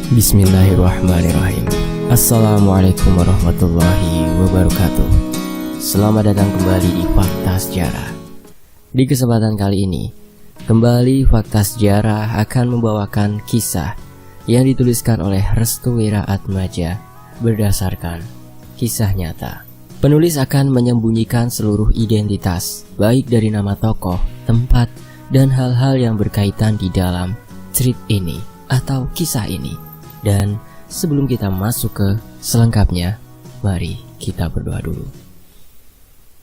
Bismillahirrahmanirrahim. Assalamualaikum warahmatullahi wabarakatuh. Selamat datang kembali di Fakta Sejarah. Di kesempatan kali ini, kembali Fakta Sejarah akan membawakan kisah yang dituliskan oleh Restu Wira Atmaja berdasarkan kisah nyata. Penulis akan menyembunyikan seluruh identitas, baik dari nama tokoh, tempat, dan hal-hal yang berkaitan di dalam cerita ini atau kisah ini. Dan sebelum kita masuk ke selengkapnya, mari kita berdoa dulu.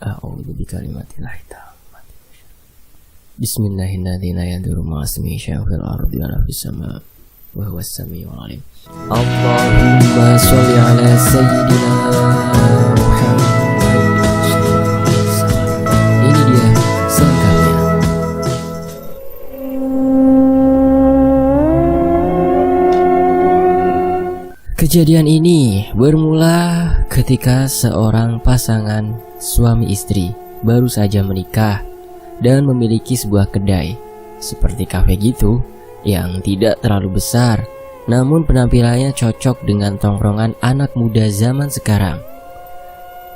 A'udzu bikalimatillah tammati. Bismillahirrahmanirrahim. Allahumma sholli ala sayyidina Muhammad. Ini dia selengkapnya. Kejadian ini bermula ketika seorang pasangan suami istri baru saja menikah dan memiliki sebuah kedai seperti kafe gitu yang tidak terlalu besar, namun penampilannya cocok dengan tongkrongan anak muda zaman sekarang.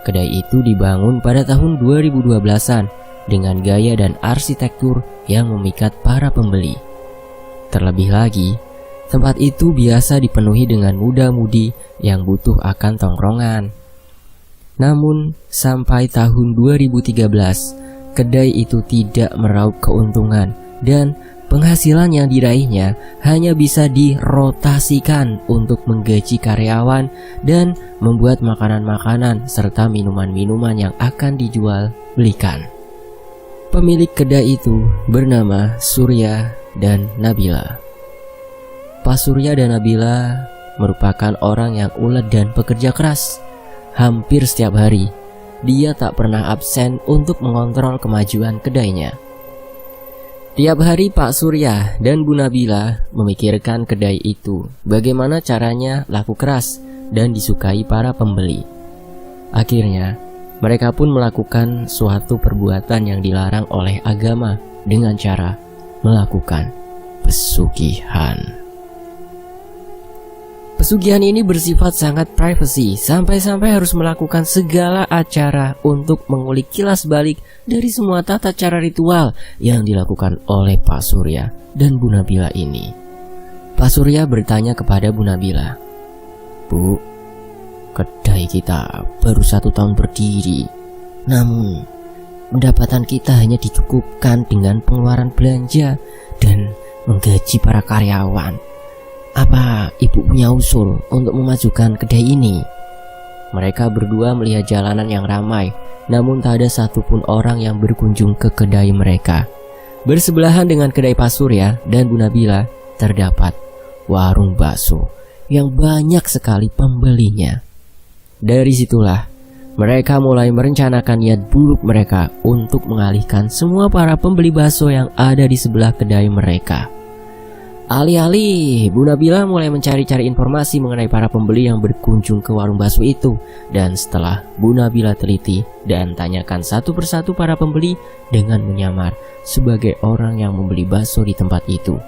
Kedai itu dibangun pada tahun 2012-an dengan gaya dan arsitektur yang memikat para pembeli. Terlebih lagi, tempat itu biasa dipenuhi dengan muda-mudi yang butuh akan tongkrongan. Namun, sampai tahun 2013, kedai itu tidak meraup keuntungan dan penghasilan yang diraihnya hanya bisa dirotasikan untuk menggaji karyawan dan membuat makanan-makanan serta minuman-minuman yang akan dijual belikan. Pemilik kedai itu bernama Surya dan Nabila. Pak Surya dan Nabila merupakan orang yang ulet dan pekerja keras. Hampir setiap hari, dia tak pernah absen untuk mengontrol kemajuan kedainya. Tiap hari Pak Surya dan Bu Nabila memikirkan kedai itu, bagaimana caranya laku keras dan disukai para pembeli. Akhirnya, mereka pun melakukan suatu perbuatan yang dilarang oleh agama dengan cara melakukan pesugihan. Pesugihan ini bersifat sangat privasi, sampai-sampai harus melakukan segala acara untuk mengulik kilas balik dari semua tata cara ritual yang dilakukan oleh Pak Surya dan Bu Nabila ini. Pak Surya bertanya kepada Bu Nabila, "Bu, kedai kita baru 1 tahun berdiri, namun pendapatan kita hanya dicukupkan dengan pengeluaran belanja dan menggaji para karyawan. Apa ibu punya usul untuk memajukan kedai ini?" Mereka berdua melihat jalanan yang ramai, namun tak ada satupun orang yang berkunjung ke kedai mereka. Bersebelahan dengan kedai Pak Surya dan Bu Nabila terdapat warung bakso yang banyak sekali pembelinya. Dari situlah mereka mulai merencanakan niat buruk mereka untuk mengalihkan semua para pembeli bakso yang ada di sebelah kedai mereka. Alih-alih, Bu Nabila mulai mencari-cari informasi mengenai para pembeli yang berkunjung ke warung bakso itu. Dan setelah Bu Nabila teliti dan tanyakan satu persatu para pembeli dengan menyamar sebagai orang yang membeli bakso di tempat itu,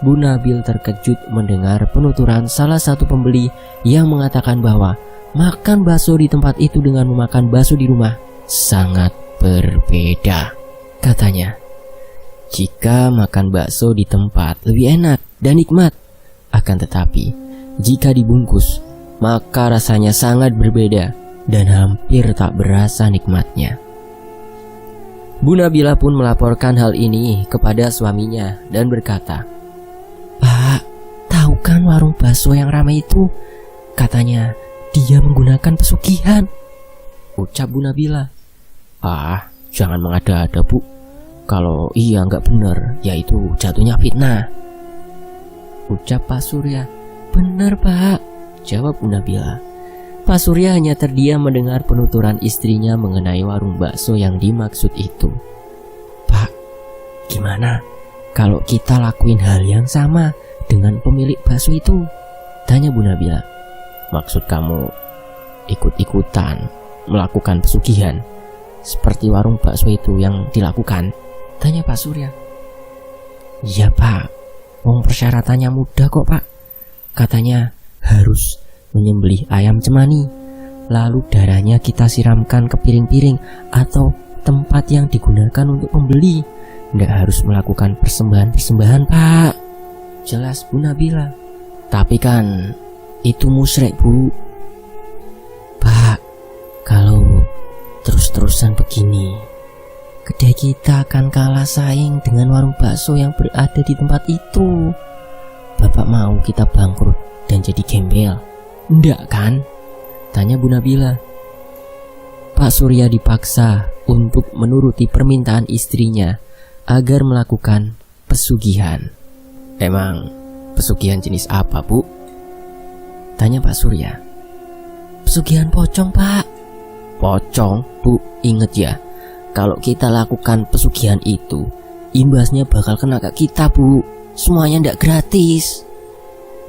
Bu Nabil terkejut mendengar penuturan salah satu pembeli yang mengatakan bahwa makan bakso di tempat itu dengan memakan bakso di rumah sangat berbeda. Katanya, jika makan bakso di tempat lebih enak dan nikmat, akan tetapi jika dibungkus, maka rasanya sangat berbeda dan hampir tak berasa nikmatnya. Bu Nabila pun melaporkan hal ini kepada suaminya dan berkata, "Pak, tahu kan warung bakso yang ramai itu? Katanya dia menggunakan pesugihan." Ucap Bu Nabila, "Jangan mengada-ada, Bu. Kalau iya nggak benar, yaitu jatuhnya fitnah." Ucap Pak Surya, "Benar, Pak," jawab Bu Nabila. Pak Surya hanya terdiam mendengar penuturan istrinya mengenai warung bakso yang dimaksud itu. "Pak, gimana kalau kita lakuin hal yang sama dengan pemilik bakso itu?" tanya Bu Nabila. "Maksud kamu ikut-ikutan melakukan pesugihan seperti warung bakso itu yang dilakukan?" tanya Pak Surya. "Iya, Pak. Wong persyaratannya mudah kok, Pak. Katanya harus menyembelih ayam cemani, lalu darahnya kita siramkan ke piring-piring atau tempat yang digunakan untuk membeli. Nggak harus melakukan persembahan-persembahan, Pak. Jelas Bu Nabila. Tapi kan itu musyrik, Bu. Pak, kalau terus-terusan begini, kedai kita akan kalah saing dengan warung bakso yang berada di tempat itu. Bapak mau kita bangkrut dan jadi gembel? Enggak kan? Tanya Bu Nabila. Pak Surya dipaksa untuk menuruti permintaan istrinya agar melakukan pesugihan. Emang pesugihan jenis apa, Bu? Tanya Pak Surya. Pesugihan pocong, Pak. Pocong, Bu, inget ya, kalau kita lakukan pesugihan itu, imbasnya bakal kena ke kita, Bu. Semuanya ndak gratis.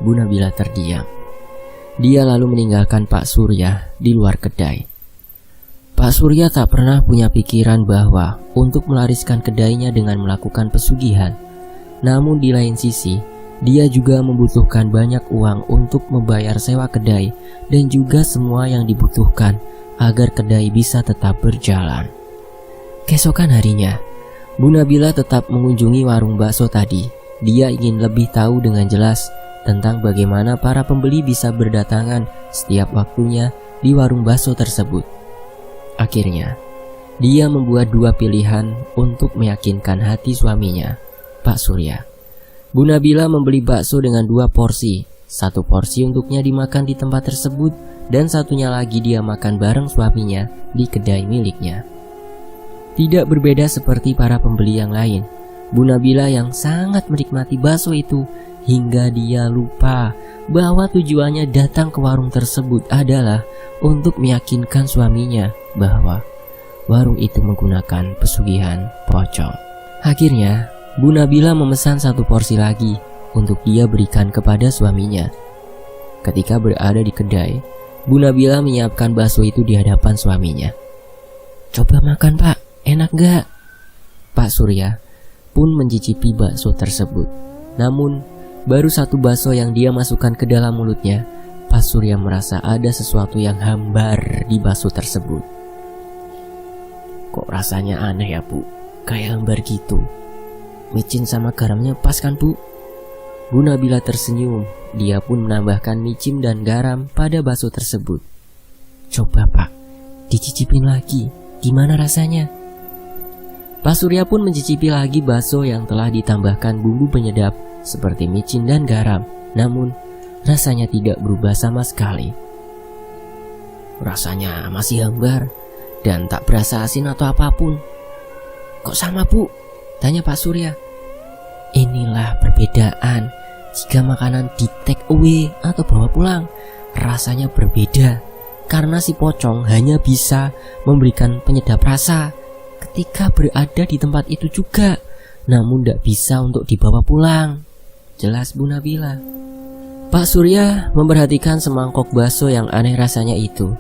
Bu Nabila terdiam. Dia lalu meninggalkan Pak Surya di luar kedai. Pak Surya tak pernah punya pikiran bahwa untuk melariskan kedainya dengan melakukan pesugihan. Namun di lain sisi, dia juga membutuhkan banyak uang untuk membayar sewa kedai dan juga semua yang dibutuhkan agar kedai bisa tetap berjalan. Keesokan harinya, Bu Nabila tetap mengunjungi warung bakso tadi. Dia ingin lebih tahu dengan jelas tentang bagaimana para pembeli bisa berdatangan setiap waktunya di warung bakso tersebut. Akhirnya, dia membuat dua pilihan untuk meyakinkan hati suaminya, Pak Surya. Bu Nabila membeli bakso dengan 2 porsi. 1 porsi untuknya dimakan di tempat tersebut dan satunya lagi dia makan bareng suaminya di kedai miliknya. Tidak berbeda seperti para pembeli yang lain, Bu Nabila yang sangat menikmati bakso itu hingga dia lupa bahwa tujuannya datang ke warung tersebut adalah untuk meyakinkan suaminya bahwa warung itu menggunakan pesugihan pocong. Akhirnya, Bu Nabila memesan 1 porsi lagi untuk dia berikan kepada suaminya. Ketika berada di kedai, Bu Nabila menyiapkan bakso itu di hadapan suaminya. Coba makan, Pak, enak gak? Pak Surya pun mencicipi bakso tersebut. Namun, baru 1 bakso yang dia masukkan ke dalam mulutnya, Pak Surya merasa ada sesuatu yang hambar di bakso tersebut. Kok rasanya aneh ya, Bu? Kayak hambar gitu. Micin sama garamnya pas kan, Bu? Bu Nabila tersenyum. Dia pun menambahkan micin dan garam pada bakso tersebut. Coba, Pak, dicicipin lagi. Gimana rasanya? Pak Surya pun mencicipi lagi bakso yang telah ditambahkan bumbu penyedap seperti micin dan garam. Namun, rasanya tidak berubah sama sekali. Rasanya masih hambar dan tak berasa asin atau apapun. Kok sama, Bu? Tanya Pak Surya. Inilah perbedaan. Jika makanan di take away atau bawa pulang, rasanya berbeda. Karena si pocong hanya bisa memberikan penyedap rasa ketika berada di tempat itu juga, namun tidak bisa untuk dibawa pulang. Jelas Bu Nabila. Pak Surya memperhatikan semangkok bakso yang aneh rasanya itu.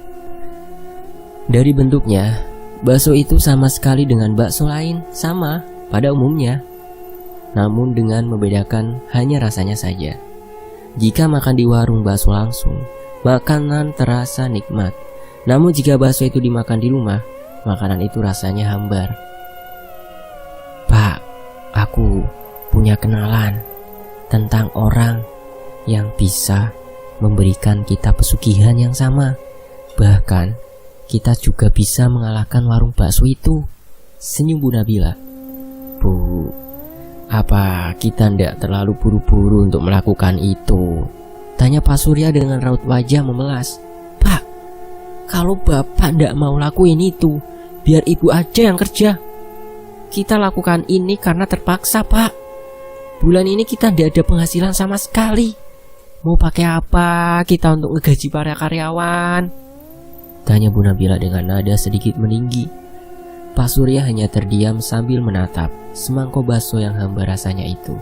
Dari bentuknya, bakso itu sama sekali dengan bakso lain, sama pada umumnya. Namun dengan membedakan hanya rasanya saja. Jika makan di warung bakso langsung, makanan terasa nikmat. Namun jika bakso itu dimakan di rumah, makanan itu rasanya hambar. Pak, aku punya kenalan tentang orang yang bisa memberikan kita pesugihan yang sama. Bahkan kita juga bisa mengalahkan warung bakso itu. Senyum Bu Nabila. Bu, apa kita ndak terlalu buru-buru untuk melakukan itu? Tanya Pak Surya dengan raut wajah memelas. Pak, kalau Bapak ndak mau lakuin itu, biar Ibu aja yang kerja. Kita lakukan ini karena terpaksa, Pak. Bulan ini kita ndak ada penghasilan sama sekali. Mau pakai apa kita untuk ngegaji para karyawan? Tanya Bu Nabila dengan nada sedikit meninggi. Pak Surya hanya terdiam sambil menatap semangkok bakso yang hambar rasanya itu.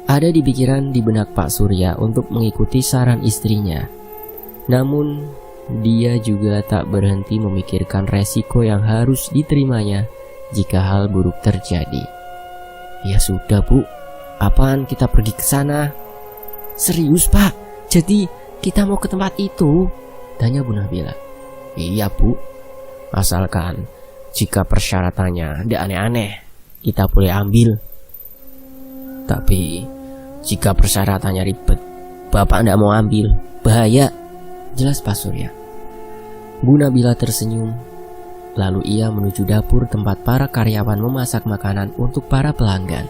Ada di pikiran di benak Pak Surya untuk mengikuti saran istrinya. Namun, dia juga tak berhenti memikirkan resiko yang harus diterimanya jika hal buruk terjadi. Ya sudah, Bu, apaan kita pergi ke sana? Serius Pak? Jadi kita mau ke tempat itu? Tanya Bu Nabila. Iya Bu, asalkan jika persyaratannya tidak aneh-aneh, kita boleh ambil. Tapi jika persyaratannya ribet, Bapak tidak mau ambil, bahaya, jelas Pak Surya. Bu Nabila tersenyum. Lalu ia menuju dapur tempat para karyawan memasak makanan untuk para pelanggan.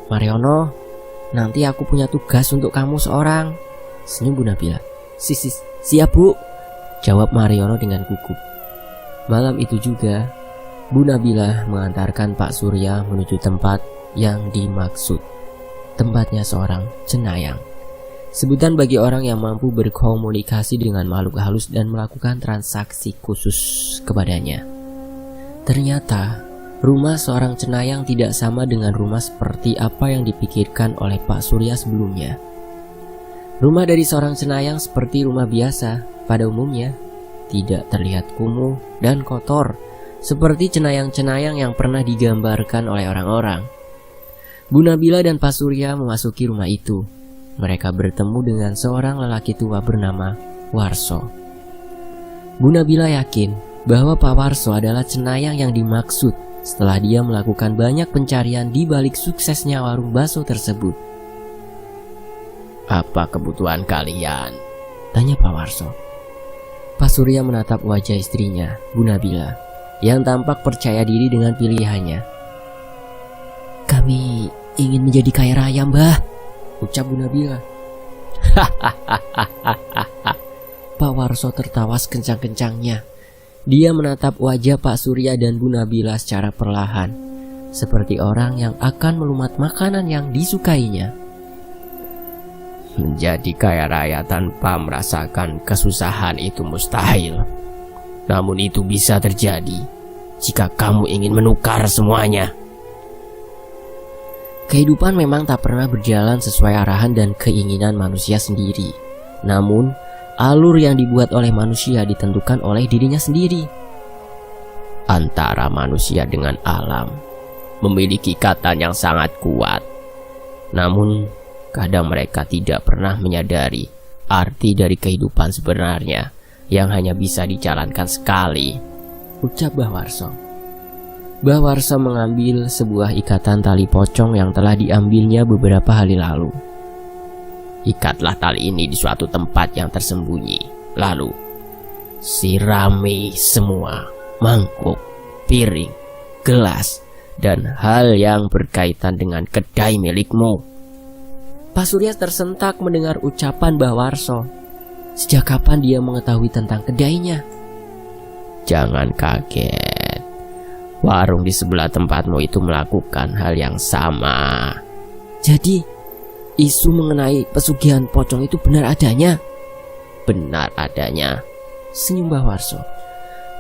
Mariono, nanti aku punya tugas untuk kamu seorang, senyum Bu Nabila. Siap Bu, jawab Mariono dengan gugup. Malam itu juga, Bu Nabila mengantarkan Pak Surya menuju tempat yang dimaksud. Tempatnya seorang cenayang. Sebutan bagi orang yang mampu berkomunikasi dengan makhluk halus dan melakukan transaksi khusus kepadanya. Ternyata, rumah seorang cenayang tidak sama dengan rumah seperti apa yang dipikirkan oleh Pak Surya sebelumnya. Rumah dari seorang cenayang seperti rumah biasa pada umumnya, tidak terlihat kumuh dan kotor seperti cenayang-cenayang yang pernah digambarkan oleh orang-orang. Bu Nabila dan Pak Surya memasuki rumah itu. Mereka bertemu dengan seorang lelaki tua bernama Warso. Bu Nabila yakin bahwa Pak Warso adalah cenayang yang dimaksud setelah dia melakukan banyak pencarian di balik suksesnya warung bakso tersebut. Apa kebutuhan kalian? Tanya Pak Warso. Pak Surya menatap wajah istrinya, Bu Nabila, yang tampak percaya diri dengan pilihannya. Kami ingin menjadi kaya raya, Mbah, ucap Bu Nabila. Pak Warso tertawa sekencang-kencangnya. Dia menatap wajah Pak Surya dan Bu Nabila secara perlahan, seperti orang yang akan melumat makanan yang disukainya. Menjadi kaya raya tanpa merasakan kesusahan itu mustahil. Namun itu bisa terjadi jika kamu ingin menukar semuanya. Kehidupan memang tak pernah berjalan sesuai arahan dan keinginan manusia sendiri. Namun, alur yang dibuat oleh manusia ditentukan oleh dirinya sendiri. Antara manusia dengan alam memiliki ikatan yang sangat kuat. Namun, kadang mereka tidak pernah menyadari arti dari kehidupan sebenarnya yang hanya bisa dijalankan sekali, ucap Mbah Warso. Mbah Warso mengambil sebuah ikatan tali pocong yang telah diambilnya beberapa hari lalu. Ikatlah tali ini di suatu tempat yang tersembunyi. Lalu, sirami semua mangkuk, piring, gelas, dan hal yang berkaitan dengan kedai milikmu. Pak Surya tersentak mendengar ucapan Mbah Warso. Sejak kapan dia mengetahui tentang kedainya? Jangan kaget. Warung di sebelah tempatmu itu melakukan hal yang sama. Jadi, isu mengenai pesugihan pocong itu benar adanya? Benar adanya, senyum Mbah Warso.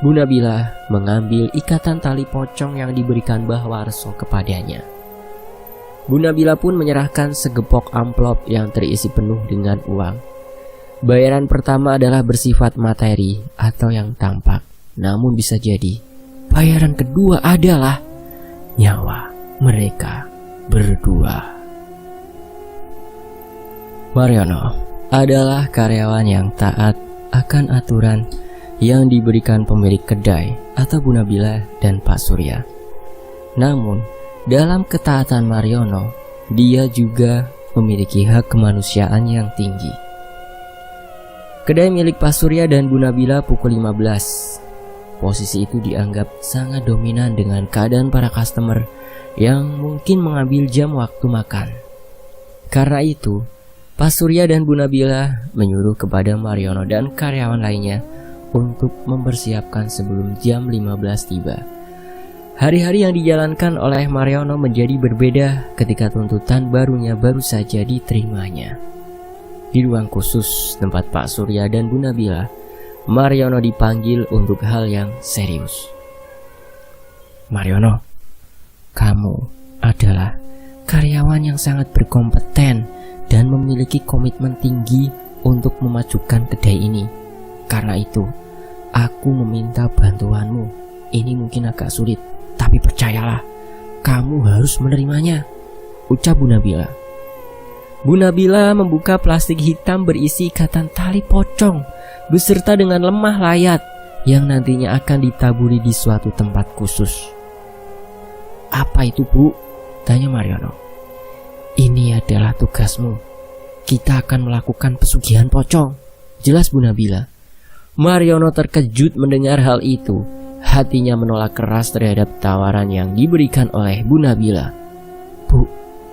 Bu Nabila mengambil ikatan tali pocong yang diberikan Mbah Warso kepadanya. Bu Nabila pun menyerahkan segepok amplop yang terisi penuh dengan uang. Bayaran pertama adalah bersifat materi atau yang tampak. Namun bisa jadi bayaran kedua adalah nyawa mereka berdua. Mariono adalah karyawan yang taat akan aturan yang diberikan pemilik kedai atau Bu Nabila dan Pak Surya. Namun, dalam ketaatan Mariono, dia juga memiliki hak kemanusiaan yang tinggi. Kedai milik Pak Surya dan Bu Nabila pukul 15. Posisi itu dianggap sangat dominan dengan keadaan para customer yang mungkin mengambil jam waktu makan. Karena itu, Pak Surya dan Bu Nabila menyuruh kepada Mariono dan karyawan lainnya untuk mempersiapkan sebelum jam 15 tiba. Hari-hari yang dijalankan oleh Mariono menjadi berbeda ketika tuntutan barunya baru saja diterimanya. Di ruang khusus tempat Pak Surya dan Bu Nabila, Mariono dipanggil untuk hal yang serius. Mariono, kamu adalah karyawan yang sangat berkompeten dan memiliki komitmen tinggi untuk memajukan kedai ini. Karena itu, aku meminta bantuanmu. Ini mungkin agak sulit, tapi percayalah, kamu harus menerimanya, ucap Bu Nabila. Bu Nabila membuka plastik hitam berisi ikatan tali pocong beserta dengan lemah layat yang nantinya akan ditaburi di suatu tempat khusus. "Apa itu, Bu?" tanya Mariono. "Ini adalah tugasmu. Kita akan melakukan pesugihan pocong," jelas Bu Nabila. Mariono terkejut mendengar hal itu. Hatinya menolak keras terhadap tawaran yang diberikan oleh Bu Nabila. "Bu,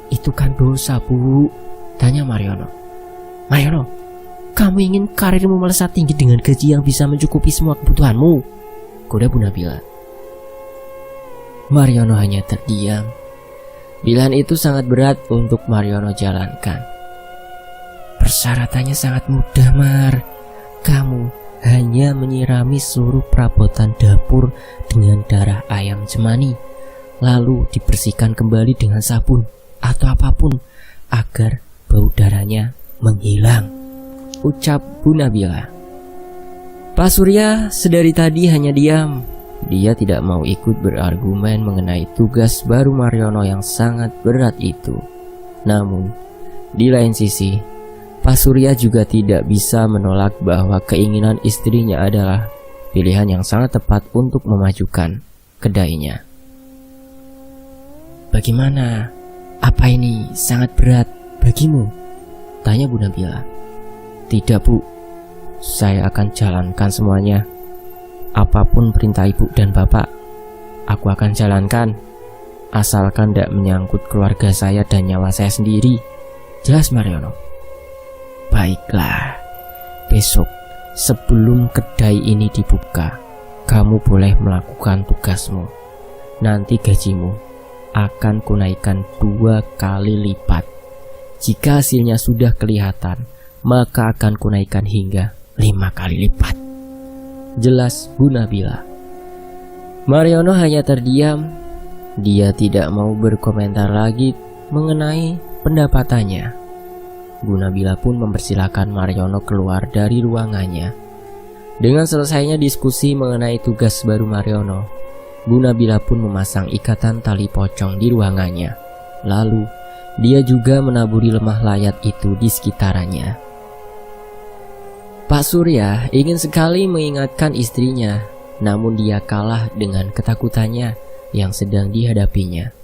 itu kan dosa, Bu," tanya Mariono. "Mariono, kamu ingin karirmu melesat tinggi dengan gaji yang bisa mencukupi semua kebutuhanmu," goda Bu Nabila. Mariono hanya terdiam. Pilihan itu sangat berat untuk Mariono jalankan. "Persyaratannya sangat mudah, Mar. Kamu hanya menyirami seluruh perabotan dapur dengan darah ayam cemani, lalu dibersihkan kembali dengan sabun atau apapun agar bau darahnya menghilang," ucap Bu Nabila. Pak Surya sedari tadi hanya diam. Dia tidak mau ikut berargumen mengenai tugas baru Mariono yang sangat berat itu. Namun, di lain sisi, Pak Surya juga tidak bisa menolak bahwa keinginan istrinya adalah pilihan yang sangat tepat untuk memajukan kedainya. "Bagaimana? Apa ini sangat berat bagimu?" tanya Bu Nabila. "Tidak, Bu. Saya akan jalankan semuanya. Apapun perintah Ibu dan Bapak, aku akan jalankan. Asalkan tidak menyangkut keluarga saya dan nyawa saya sendiri," jelas Mariono. "Baiklah, besok sebelum kedai ini dibuka, kamu boleh melakukan tugasmu. Nanti gajimu akan kunaikkan 2 kali lipat. Jika hasilnya sudah kelihatan, maka akan kunaikkan hingga 5 kali lipat," jelas Bu Nabila. Mariono hanya terdiam. Dia tidak mau berkomentar lagi mengenai pendapatannya. Bu Nabila pun mempersilahkan Mariono keluar dari ruangannya. Dengan selesainya diskusi mengenai tugas baru Mariono, Bu Nabila pun memasang ikatan tali pocong di ruangannya. Lalu, dia juga menaburi lemah layat itu di sekitarannya. Pak Surya ingin sekali mengingatkan istrinya, namun dia kalah dengan ketakutannya yang sedang dihadapinya.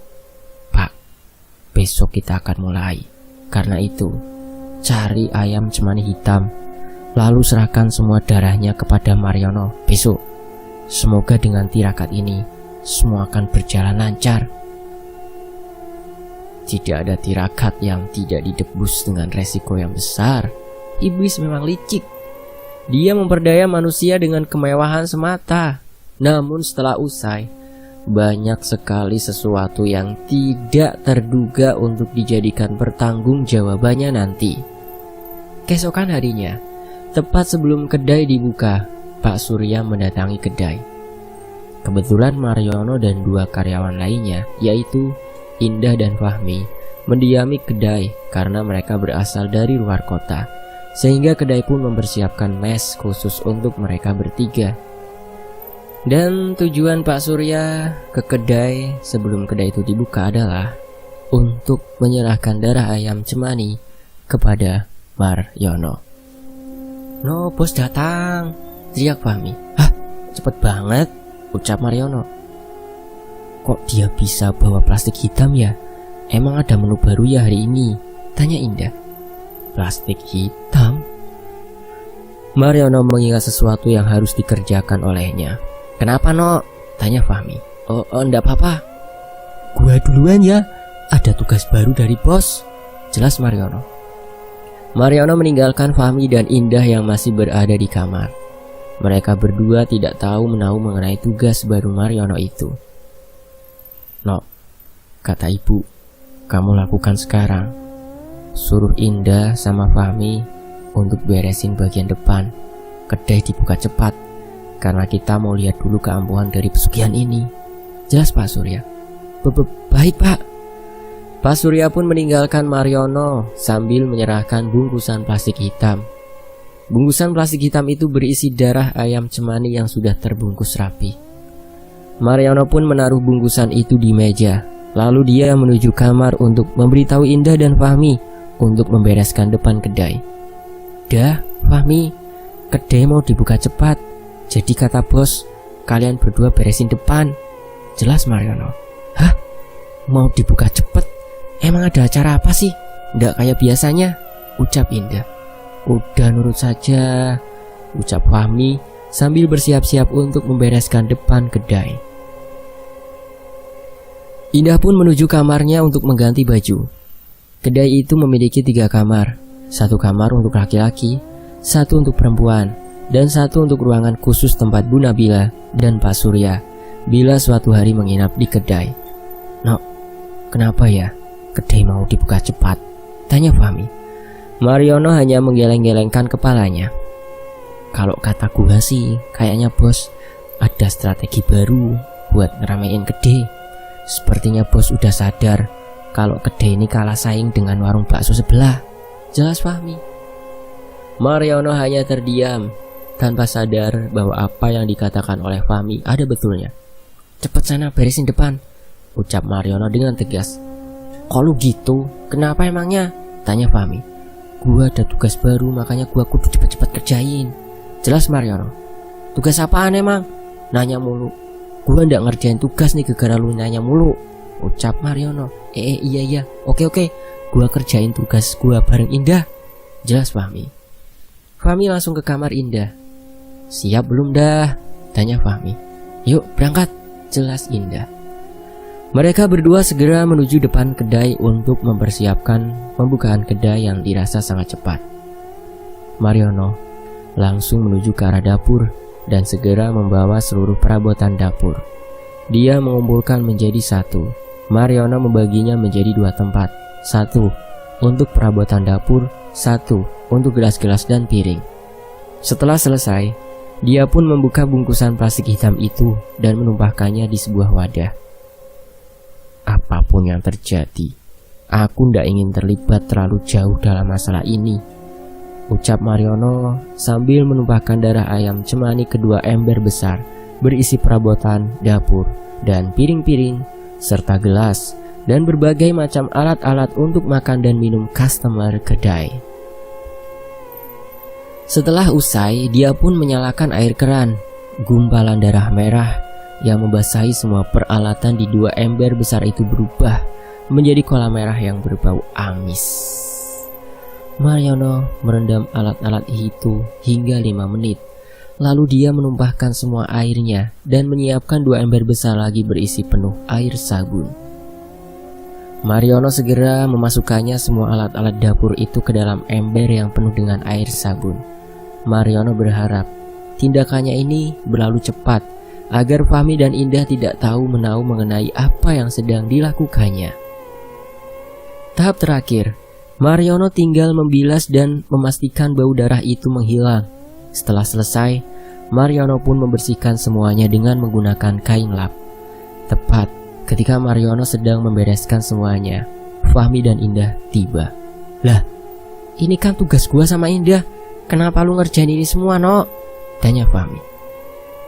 "Pak, besok kita akan mulai. Karena itu, cari ayam cemani hitam, lalu serahkan semua darahnya kepada Mariono besok. Semoga dengan tirakat ini, semua akan berjalan lancar." Tidak ada tirakat yang tidak ditebus dengan resiko yang besar. Iblis memang licik. Dia memperdaya manusia dengan kemewahan semata. Namun setelah usai, banyak sekali sesuatu yang tidak terduga untuk dijadikan pertanggungjawabannya nanti. Keesokan harinya, tepat sebelum kedai dibuka, Pak Surya mendatangi kedai. Kebetulan Mariono dan 2 karyawan lainnya, yaitu Indah dan Fahmi, mendiami kedai karena mereka berasal dari luar kota, sehingga kedai pun mempersiapkan mes khusus untuk mereka bertiga. Dan tujuan Pak Surya ke kedai sebelum kedai itu dibuka adalah untuk menyerahkan darah ayam cemani kepada Mariono. "No, bos datang," teriak Fahmi. "Hah, cepet banget," ucap Mariono. "Kok dia bisa bawa plastik hitam ya? Emang ada menu baru ya hari ini?" tanya Indah. "Plastik hitam?" Mariono mengingat sesuatu yang harus dikerjakan olehnya. "Kenapa, No?" tanya Fahmi. Oh, enggak apa-apa. "Gua duluan ya, ada tugas baru dari bos," jelas Mariono. Mariono meninggalkan Fahmi dan Indah yang masih berada di kamar. Mereka berdua tidak tahu menahu mengenai tugas baru Mariono itu. "No, kata ibu, kamu lakukan sekarang. Suruh Indah sama Fahmi untuk beresin bagian depan. Kedai dibuka cepat, karena kita mau lihat dulu keampuhan dari pesugihan ini," jelas Pak Surya. Baik, Pak." Pak Surya pun meninggalkan Mariono sambil menyerahkan bungkusan plastik hitam. Bungkusan plastik hitam itu berisi darah ayam cemani yang sudah terbungkus rapi. Mariono pun menaruh bungkusan itu di meja. Lalu dia menuju kamar untuk memberitahu Indah dan Fahmi untuk membereskan depan kedai. "Dah, Fahmi, kedai mau dibuka cepat. Jadi kata bos, kalian berdua beresin depan," jelas Mariono. "Hah? Mau dibuka cepet? Emang ada acara apa sih? Nggak kayak biasanya," ucap Indah. "Udah nurut saja," ucap Fahmi sambil bersiap-siap untuk membereskan depan kedai. Indah pun menuju kamarnya untuk mengganti baju. Kedai itu memiliki 3 kamar. 1 kamar untuk laki-laki, 1 untuk perempuan, dan 1 untuk ruangan khusus tempat Bu Nabila dan Pak Surya bila suatu hari menginap di kedai. "Nok, kenapa ya kedai mau dibuka cepat?" tanya Fahmi. Mariono hanya menggeleng-gelengkan kepalanya. "Kalau kata gua sih, kayaknya bos ada strategi baru buat ngeramein kedai. Sepertinya bos udah sadar kalau kedai ini kalah saing dengan warung bakso sebelah," jelas Fahmi. Mariono hanya terdiam tanpa sadar bahwa apa yang dikatakan oleh Fahmi ada betulnya. "Cepet sana beresin depan," ucap Mariono dengan tegas. "Kok lu gitu? Kenapa emangnya?" tanya Fahmi. "Gua ada tugas baru, makanya gua kudu cepet-cepet kerjain," jelas Mariono. "Tugas apaan emang? Nanya mulu." "Gua ndak ngerjain tugas nih gara-gara lu nanya mulu," ucap Mariono. Iya, oke, gua kerjain tugas gua bareng Indah," jelas Fahmi. Fahmi langsung ke kamar Indah. "Siap belum dah?" tanya Fahmi. "Yuk berangkat," jelas Indah. Mereka berdua segera menuju depan kedai untuk mempersiapkan pembukaan kedai yang dirasa sangat cepat. Mariono langsung menuju ke arah dapur dan segera membawa seluruh perabotan dapur. Dia mengumpulkan menjadi 1. Mariono membaginya menjadi 2 tempat. 1 untuk perabotan dapur, 1 untuk gelas-gelas dan piring. Setelah selesai, dia pun membuka bungkusan plastik hitam itu dan menumpahkannya di sebuah wadah. "Apapun yang terjadi, aku ndak ingin terlibat terlalu jauh dalam masalah ini," ucap Mariono sambil menumpahkan darah ayam cemani ke 2 ember besar berisi perabotan dapur dan piring-piring serta gelas dan berbagai macam alat-alat untuk makan dan minum customer kedai. Setelah usai, dia pun menyalakan air keran. Gumpalan darah merah yang membasahi semua peralatan di 2 ember besar itu berubah menjadi kolam merah yang berbau amis. Mariono merendam alat-alat itu hingga 5 menit. Lalu dia menumpahkan semua airnya dan menyiapkan 2 ember besar lagi berisi penuh air sabun. Mariono segera memasukkannya semua alat-alat dapur itu ke dalam ember yang penuh dengan air sabun. Mariono berharap tindakannya ini berlalu cepat agar Fahmi dan Indah tidak tahu menahu mengenai apa yang sedang dilakukannya. Tahap terakhir, Mariono tinggal membilas dan memastikan bau darah itu menghilang. Setelah selesai, Mariono pun membersihkan semuanya dengan menggunakan kain lap. Tepat ketika Mariono sedang membereskan semuanya, Fahmi dan Indah tiba. "Lah, ini kan tugas gua sama Indah. Kenapa lu ngerjain ini semua, Nok?" tanya Fahmi.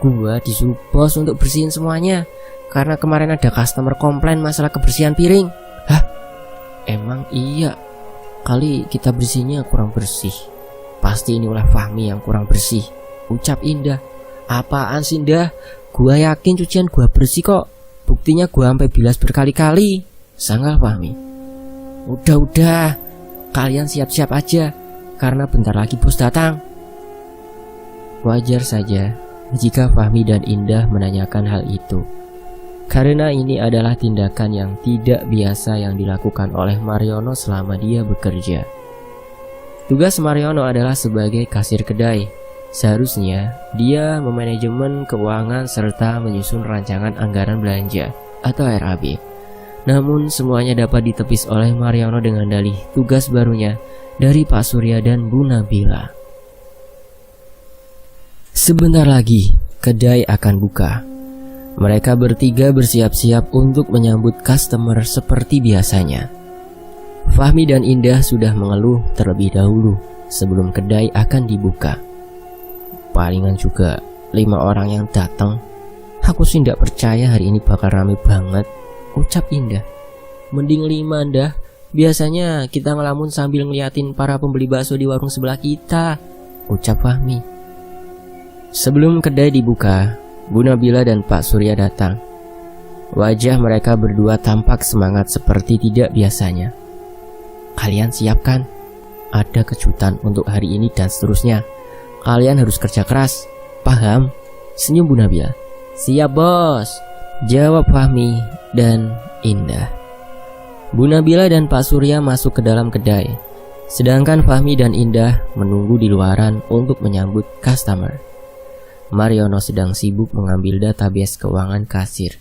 "Gua disuruh bos untuk bersihin semuanya karena kemarin ada customer komplain masalah kebersihan piring." "Hah? Emang iya? Kali kita bersihnya kurang bersih. Pasti ini ulah Fahmi yang kurang bersih," ucap Indah. "Apaan sih, Indah? Gua yakin cucian gua bersih kok. Buktinya gua sampai bilas berkali-kali," sanggal Fahmi. Udah, kalian siap-siap aja karena bentar lagi bos datang." Wajar saja jika Fahmi dan Indah menanyakan hal itu, karena ini adalah tindakan yang tidak biasa yang dilakukan oleh Mariono selama dia bekerja. Tugas Mariono adalah sebagai kasir kedai. Seharusnya dia memanajemen keuangan serta menyusun rancangan anggaran belanja atau RAB. Namun semuanya dapat ditepis oleh Mariono dengan dalih tugas barunya dari Pak Surya dan Bu Nabila. Sebentar lagi kedai akan buka. Mereka bertiga bersiap-siap untuk menyambut customer seperti biasanya. Fahmi dan Indah sudah mengeluh terlebih dahulu sebelum kedai akan dibuka. "Palingan juga 5 orang yang datang. Aku sih tidak percaya hari ini bakal rame banget," ucap Indah. "Mending 5 Dah, Biasanya kita ngelamun sambil ngeliatin para pembeli bakso di warung sebelah kita, ucap Fahmi. Sebelum kedai dibuka, Bu Nabila dan Pak Surya datang. Wajah mereka berdua tampak semangat seperti tidak biasanya. Kalian siap kan? Ada kejutan untuk hari ini dan seterusnya. Kalian harus kerja keras, paham? Senyum Bu Nabila. Siap bos, jawab Fahmi dan Indah. Bu Nabila dan Pak Surya masuk ke dalam kedai, sedangkan Fahmi dan Indah menunggu di luaran untuk menyambut customer. Mariono sedang sibuk mengambil database keuangan kasir.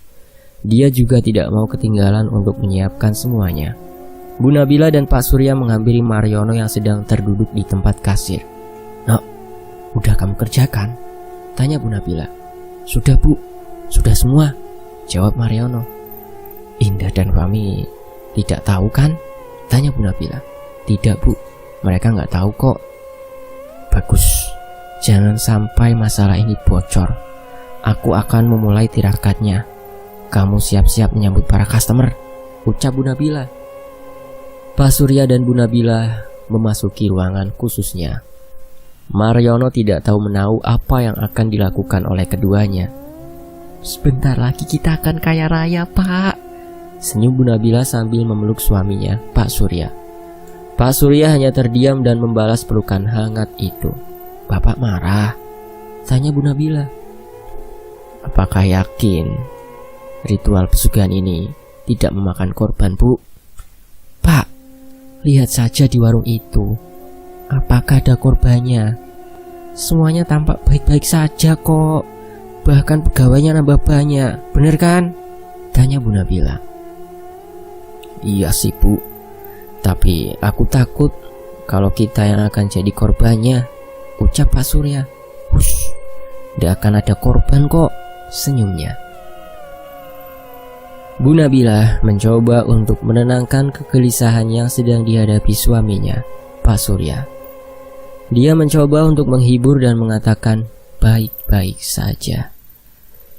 Dia juga tidak mau ketinggalan untuk menyiapkan semuanya. Bu Nabila dan Pak Surya menghampiri Mariono yang sedang terduduk di tempat kasir. "Nok, udah kamu kerjakan?" tanya Bu Nabila. "Sudah Bu, sudah semua," jawab Mariono. "Indah dan Fahmi tidak tahu kan?" tanya Bu Nabila. "Tidak Bu, mereka nggak tahu kok." "Bagus, jangan sampai masalah ini bocor. Aku akan memulai tirakatnya. Kamu siap-siap menyambut para customer," ucap Bu Nabila. Pak Surya dan Bu Nabila memasuki ruangan khususnya. Mariono tidak tahu menahu apa yang akan dilakukan oleh keduanya. "Sebentar lagi kita akan kaya raya, Pak," senyum Bu Nabila sambil memeluk suaminya, Pak Surya. Pak Surya hanya terdiam dan membalas pelukan hangat itu. "Bapak marah?" tanya Bu Nabila. "Apakah yakin ritual pesugihan ini tidak memakan korban, Bu?" "Pak, lihat saja di warung itu. Apakah ada korbannya? Semuanya tampak baik-baik saja kok. Bahkan pegawainya nambah banyak, bener kan?" tanya Bu Nabila. "Iya sih Bu, tapi aku takut kalau kita yang akan jadi korbannya," ucap Pak Surya. "Hush, tidak akan ada korban kok," senyumnya. Bu Nabila mencoba untuk menenangkan kegelisahan yang sedang dihadapi suaminya, Pak Surya. Dia mencoba untuk menghibur dan mengatakan baik-baik saja.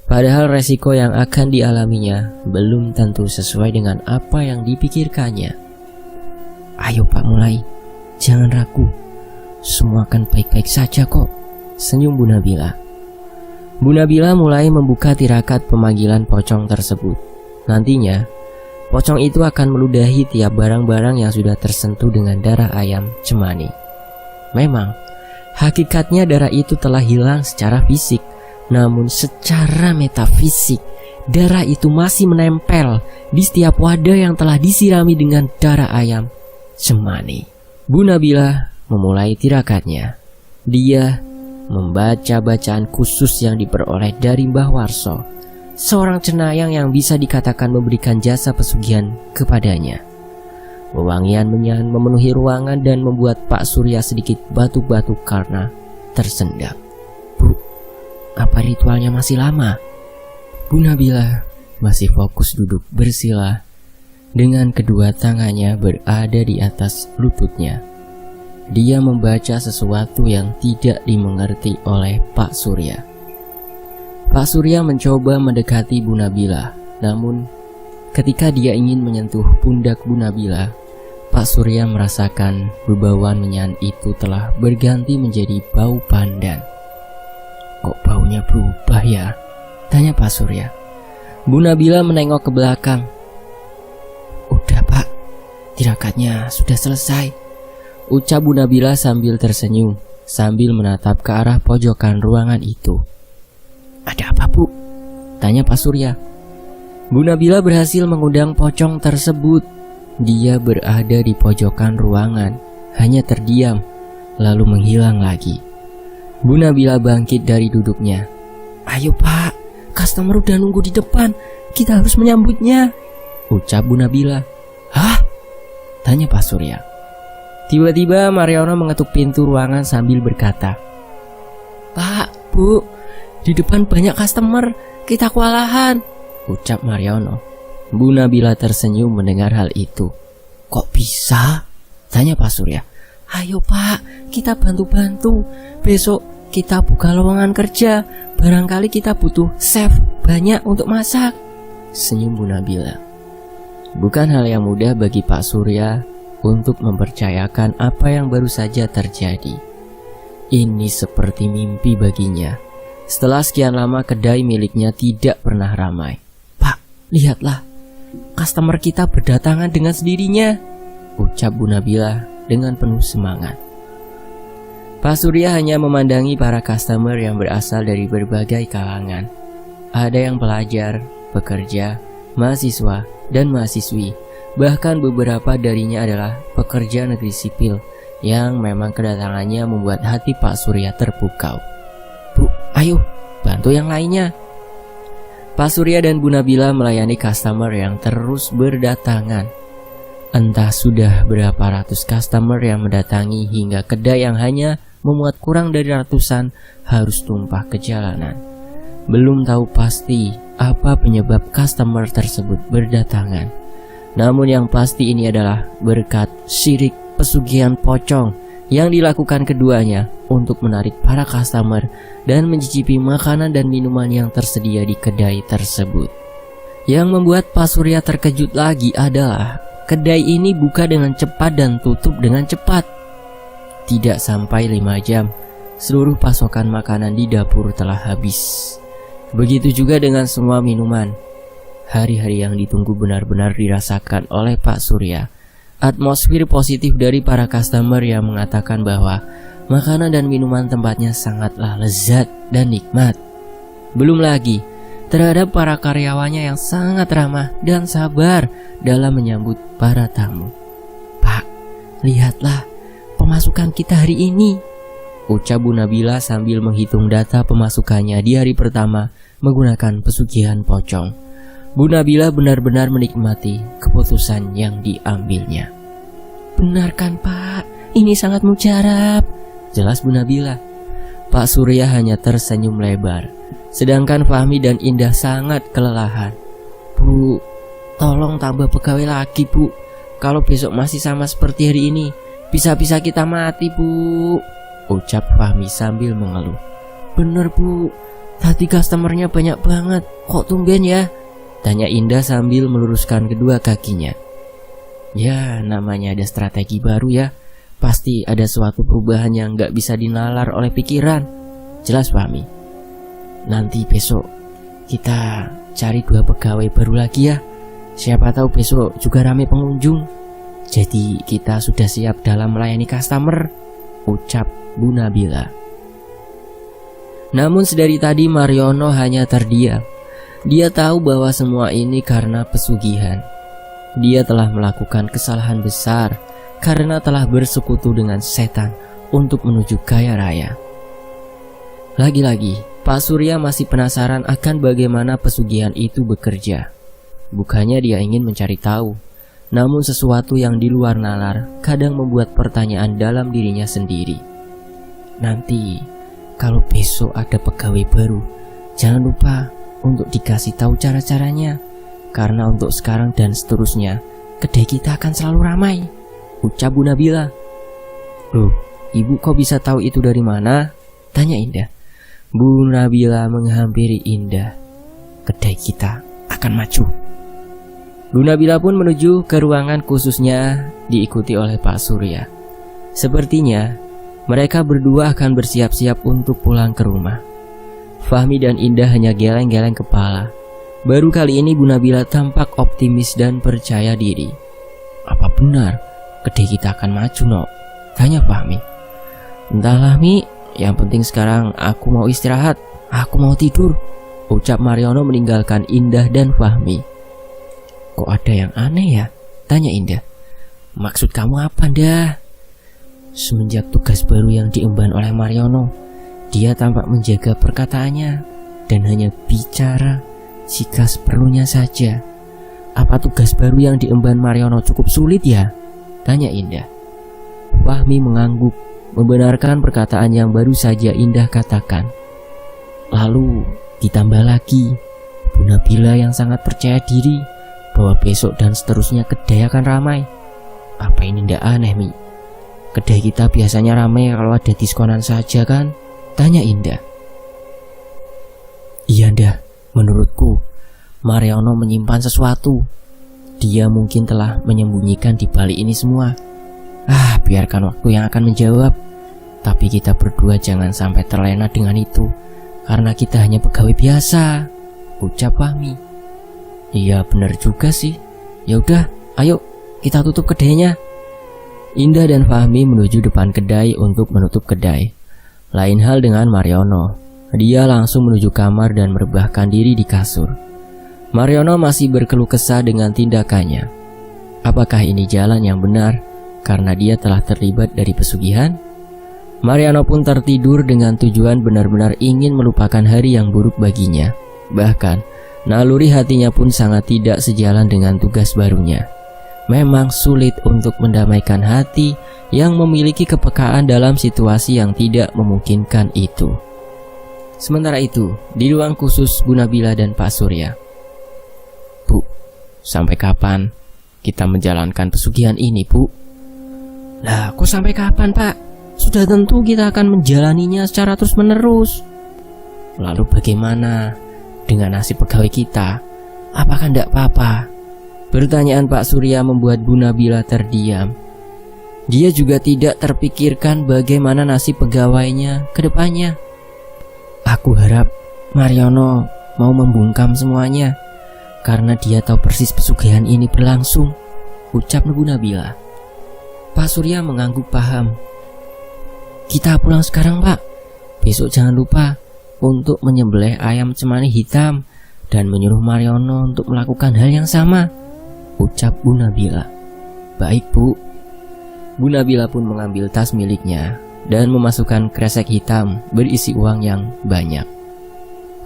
Padahal resiko yang akan dialaminya belum tentu sesuai dengan apa yang dipikirkannya. "Ayo Pak, mulai. Jangan ragu. Semua akan baik-baik saja kok," senyum Bu Nabila. Bu Nabila mulai membuka tirakat pemanggilan pocong tersebut. Nantinya, pocong itu akan meludahi tiap barang-barang yang sudah tersentuh dengan darah ayam cemani. Memang, hakikatnya darah itu telah hilang secara fisik. Namun secara metafisik, darah itu masih menempel di setiap wadah yang telah disirami dengan darah ayam cemani. Bu Nabila memulai tirakatnya. Dia membaca bacaan khusus yang diperoleh dari Mbah Warso, seorang cenayang yang bisa dikatakan memberikan jasa pesugihan kepadanya. Wewangian menyan memenuhi ruangan dan membuat Pak Surya sedikit batuk-batuk karena tersendak. "Bu, apa ritualnya masih lama?" Bu Nabila masih fokus duduk bersila dengan kedua tangannya berada di atas lututnya. Dia membaca sesuatu yang tidak dimengerti oleh Pak Surya. Pak Surya mencoba mendekati Bu Nabila, namun ketika dia ingin menyentuh pundak Bu Nabila, Pak Surya merasakan bebauan menyan itu telah berganti menjadi bau pandan. "Kok baunya berubah ya?" tanya Pak Surya. Bu Nabila menengok ke belakang. "Udah Pak, tirakatnya sudah selesai," ucap Bu Nabila sambil tersenyum, sambil menatap ke arah pojokan ruangan itu. "Ada apa Bu?" tanya Pak Surya. Bu Nabila berhasil mengundang pocong tersebut. Dia berada di pojokan ruangan, hanya terdiam, lalu menghilang lagi. Bu Nabila bangkit dari duduknya. "Ayo Pak, customer udah nunggu di depan, kita harus menyambutnya," ucap Bu Nabila. "Hah?" tanya Pak Surya. Tiba-tiba Mariono mengetuk pintu ruangan sambil berkata, "Pak, Bu, di depan banyak customer, kita kewalahan," ucap Mariono. Bu Nabila tersenyum mendengar hal itu. "Kok bisa?" tanya Pak Surya. "Ayo Pak, kita bantu-bantu. Besok kita buka lowongan kerja. Barangkali kita butuh chef banyak untuk masak," senyum Bu Nabila. Bukan hal yang mudah bagi Pak Surya untuk mempercayakan apa yang baru saja terjadi. Ini seperti mimpi baginya. Setelah sekian lama kedai miliknya tidak pernah ramai. "Pak, lihatlah, customer kita berdatangan dengan sendirinya," ucap Bu Nabila dengan penuh semangat. Pak Surya hanya memandangi para customer yang berasal dari berbagai kalangan. Ada yang pelajar, pekerja, mahasiswa, dan mahasiswi. Bahkan beberapa darinya adalah pekerja negeri sipil yang memang kedatangannya membuat hati Pak Surya terpukau. "Bu, ayo, bantu yang lainnya." Pak Surya dan Bu Nabila melayani customer yang terus berdatangan. Entah sudah berapa ratus customer yang mendatangi hingga kedai yang hanya memuat kurang dari ratusan harus tumpah ke jalanan. Belum tahu pasti apa penyebab customer tersebut berdatangan. Namun yang pasti ini adalah berkat syirik pesugihan pocong yang dilakukan keduanya untuk menarik para customer dan mencicipi makanan dan minuman yang tersedia di kedai tersebut. Yang membuat Pak Surya terkejut lagi adalah kedai ini buka dengan cepat dan tutup dengan cepat. Tidak sampai 5 jam, seluruh pasokan makanan di dapur telah habis. Begitu juga dengan semua minuman. Hari-hari yang ditunggu benar-benar dirasakan oleh Pak Surya. Atmosfer positif dari para customer yang mengatakan bahwa makanan dan minuman tempatnya sangatlah lezat dan nikmat. Belum lagi terhadap para karyawannya yang sangat ramah dan sabar dalam menyambut para tamu. "Pak, lihatlah pemasukan kita hari ini," ucap Bu Nabila sambil menghitung data pemasukannya di hari pertama menggunakan pesugihan pocong. Bu Nabila benar-benar menikmati keputusan yang diambilnya. "Benar kan, Pak? Ini sangat mujarab," jelas Bu Nabila. Pak Surya hanya tersenyum lebar, sedangkan Fahmi dan Indah sangat kelelahan. "Bu, tolong tambah pegawai lagi, Bu. Kalau besok masih sama seperti hari ini, bisa-bisa kita mati, Bu," ucap Fahmi sambil mengeluh. "Bener, Bu. Tadi customernya banyak banget. Kok tumben ya?" tanya Indah sambil meluruskan kedua kakinya. "Ya, namanya ada strategi baru ya. Pasti ada suatu perubahan yang gak bisa dinalar oleh pikiran," jelas Fahmi. "Nanti besok kita cari 2 pegawai baru lagi ya. Siapa tahu besok juga ramai pengunjung. Jadi kita sudah siap dalam melayani customer," ucap Bu Nabila. Namun sedari tadi Mariono hanya terdiam. Dia tahu bahwa semua ini karena pesugihan. Dia telah melakukan kesalahan besar karena telah bersekutu dengan setan untuk menuju kaya raya. Lagi-lagi, Pak Surya masih penasaran akan bagaimana pesugihan itu bekerja. Bukannya dia ingin mencari tahu, namun sesuatu yang di luar nalar kadang membuat pertanyaan dalam dirinya sendiri. Nanti, kalau besok ada pegawai baru, jangan lupa untuk dikasih tahu cara-caranya. Karena untuk sekarang dan seterusnya, kedai kita akan selalu ramai, ucap Bu Nabila. "Loh, ibu kok bisa tahu itu dari mana?" tanya Indah. Bu Nabila menghampiri Indah. "Kedai kita akan maju." Bu Nabila pun menuju ke ruangan khususnya, diikuti oleh Pak Surya. Sepertinya mereka berdua akan bersiap-siap untuk pulang ke rumah. Fahmi dan Indah hanya geleng-geleng kepala. Baru kali ini Bu Nabila tampak optimis dan percaya diri. "Apa benar kedai kita akan maju, Nok?" tanya Fahmi. "Entahlah, Mi. Yang penting sekarang aku mau istirahat. Aku mau tidur," ucap Mariono meninggalkan Indah dan Fahmi. "Kok ada yang aneh ya?" tanya Indah. "Maksud kamu apa, Dah?" Semenjak tugas baru yang diemban oleh Mariono, dia tampak menjaga perkataannya dan hanya bicara jika seperlunya saja. "Apa tugas baru yang diemban Mariono cukup sulit ya?" tanya Indah. Fahmi mengangguk, membenarkan perkataan yang baru saja Indah katakan. Lalu ditambah lagi, Bu Nabila yang sangat percaya diri bahwa besok dan seterusnya kedai akan ramai. "Apa ini ndak aneh, Mi? Kedai kita biasanya ramai kalau ada diskonan saja kan?" tanya Indah. "Iya, Ndah. Menurutku Mariono menyimpan sesuatu. Dia mungkin telah menyembunyikan di balik ini semua. Biarkan waktu yang akan menjawab. Tapi kita berdua jangan sampai terlena dengan itu, karena kita hanya pegawai biasa, ucap Fahmi. Iya benar juga sih. Ya udah, ayo kita tutup kedainya. Indah dan Fahmi menuju depan kedai untuk menutup kedai. Lain hal dengan Mariono. Dia langsung menuju kamar dan merebahkan diri di kasur. Mariono masih berkeluh kesah dengan tindakannya. Apakah ini jalan yang benar karena dia telah terlibat dari pesugihan? Mariono pun tertidur dengan tujuan benar-benar ingin melupakan hari yang buruk baginya. Bahkan, naluri hatinya pun sangat tidak sejalan dengan tugas barunya. Memang sulit untuk mendamaikan hati yang memiliki kepekaan dalam situasi yang tidak memungkinkan itu. Sementara itu, di ruang khusus Bu Nabila dan Pak Surya. Bu, sampai kapan kita menjalankan pesugihan ini, Bu? Lah, kok sampai kapan, Pak? Sudah tentu kita akan menjalaninya secara terus-menerus. Lalu bagaimana dengan nasib pegawai kita? Apakah tidak apa-apa? Pertanyaan Pak Surya membuat Bu Nabila terdiam. Dia juga tidak terpikirkan bagaimana nasib pegawainya ke depannya. Aku harap Mariono mau membungkam semuanya, karena dia tahu persis pesugihan ini berlangsung, ucap Bu Nabila. Pak Surya mengangguk paham. Kita pulang sekarang, Pak. Besok jangan lupa untuk menyembelih ayam cemani hitam dan menyuruh Mariono untuk melakukan hal yang sama, ucap Bu Nabila. Baik, Bu. Bu Nabila pun mengambil tas miliknya dan memasukkan kresek hitam berisi uang yang banyak.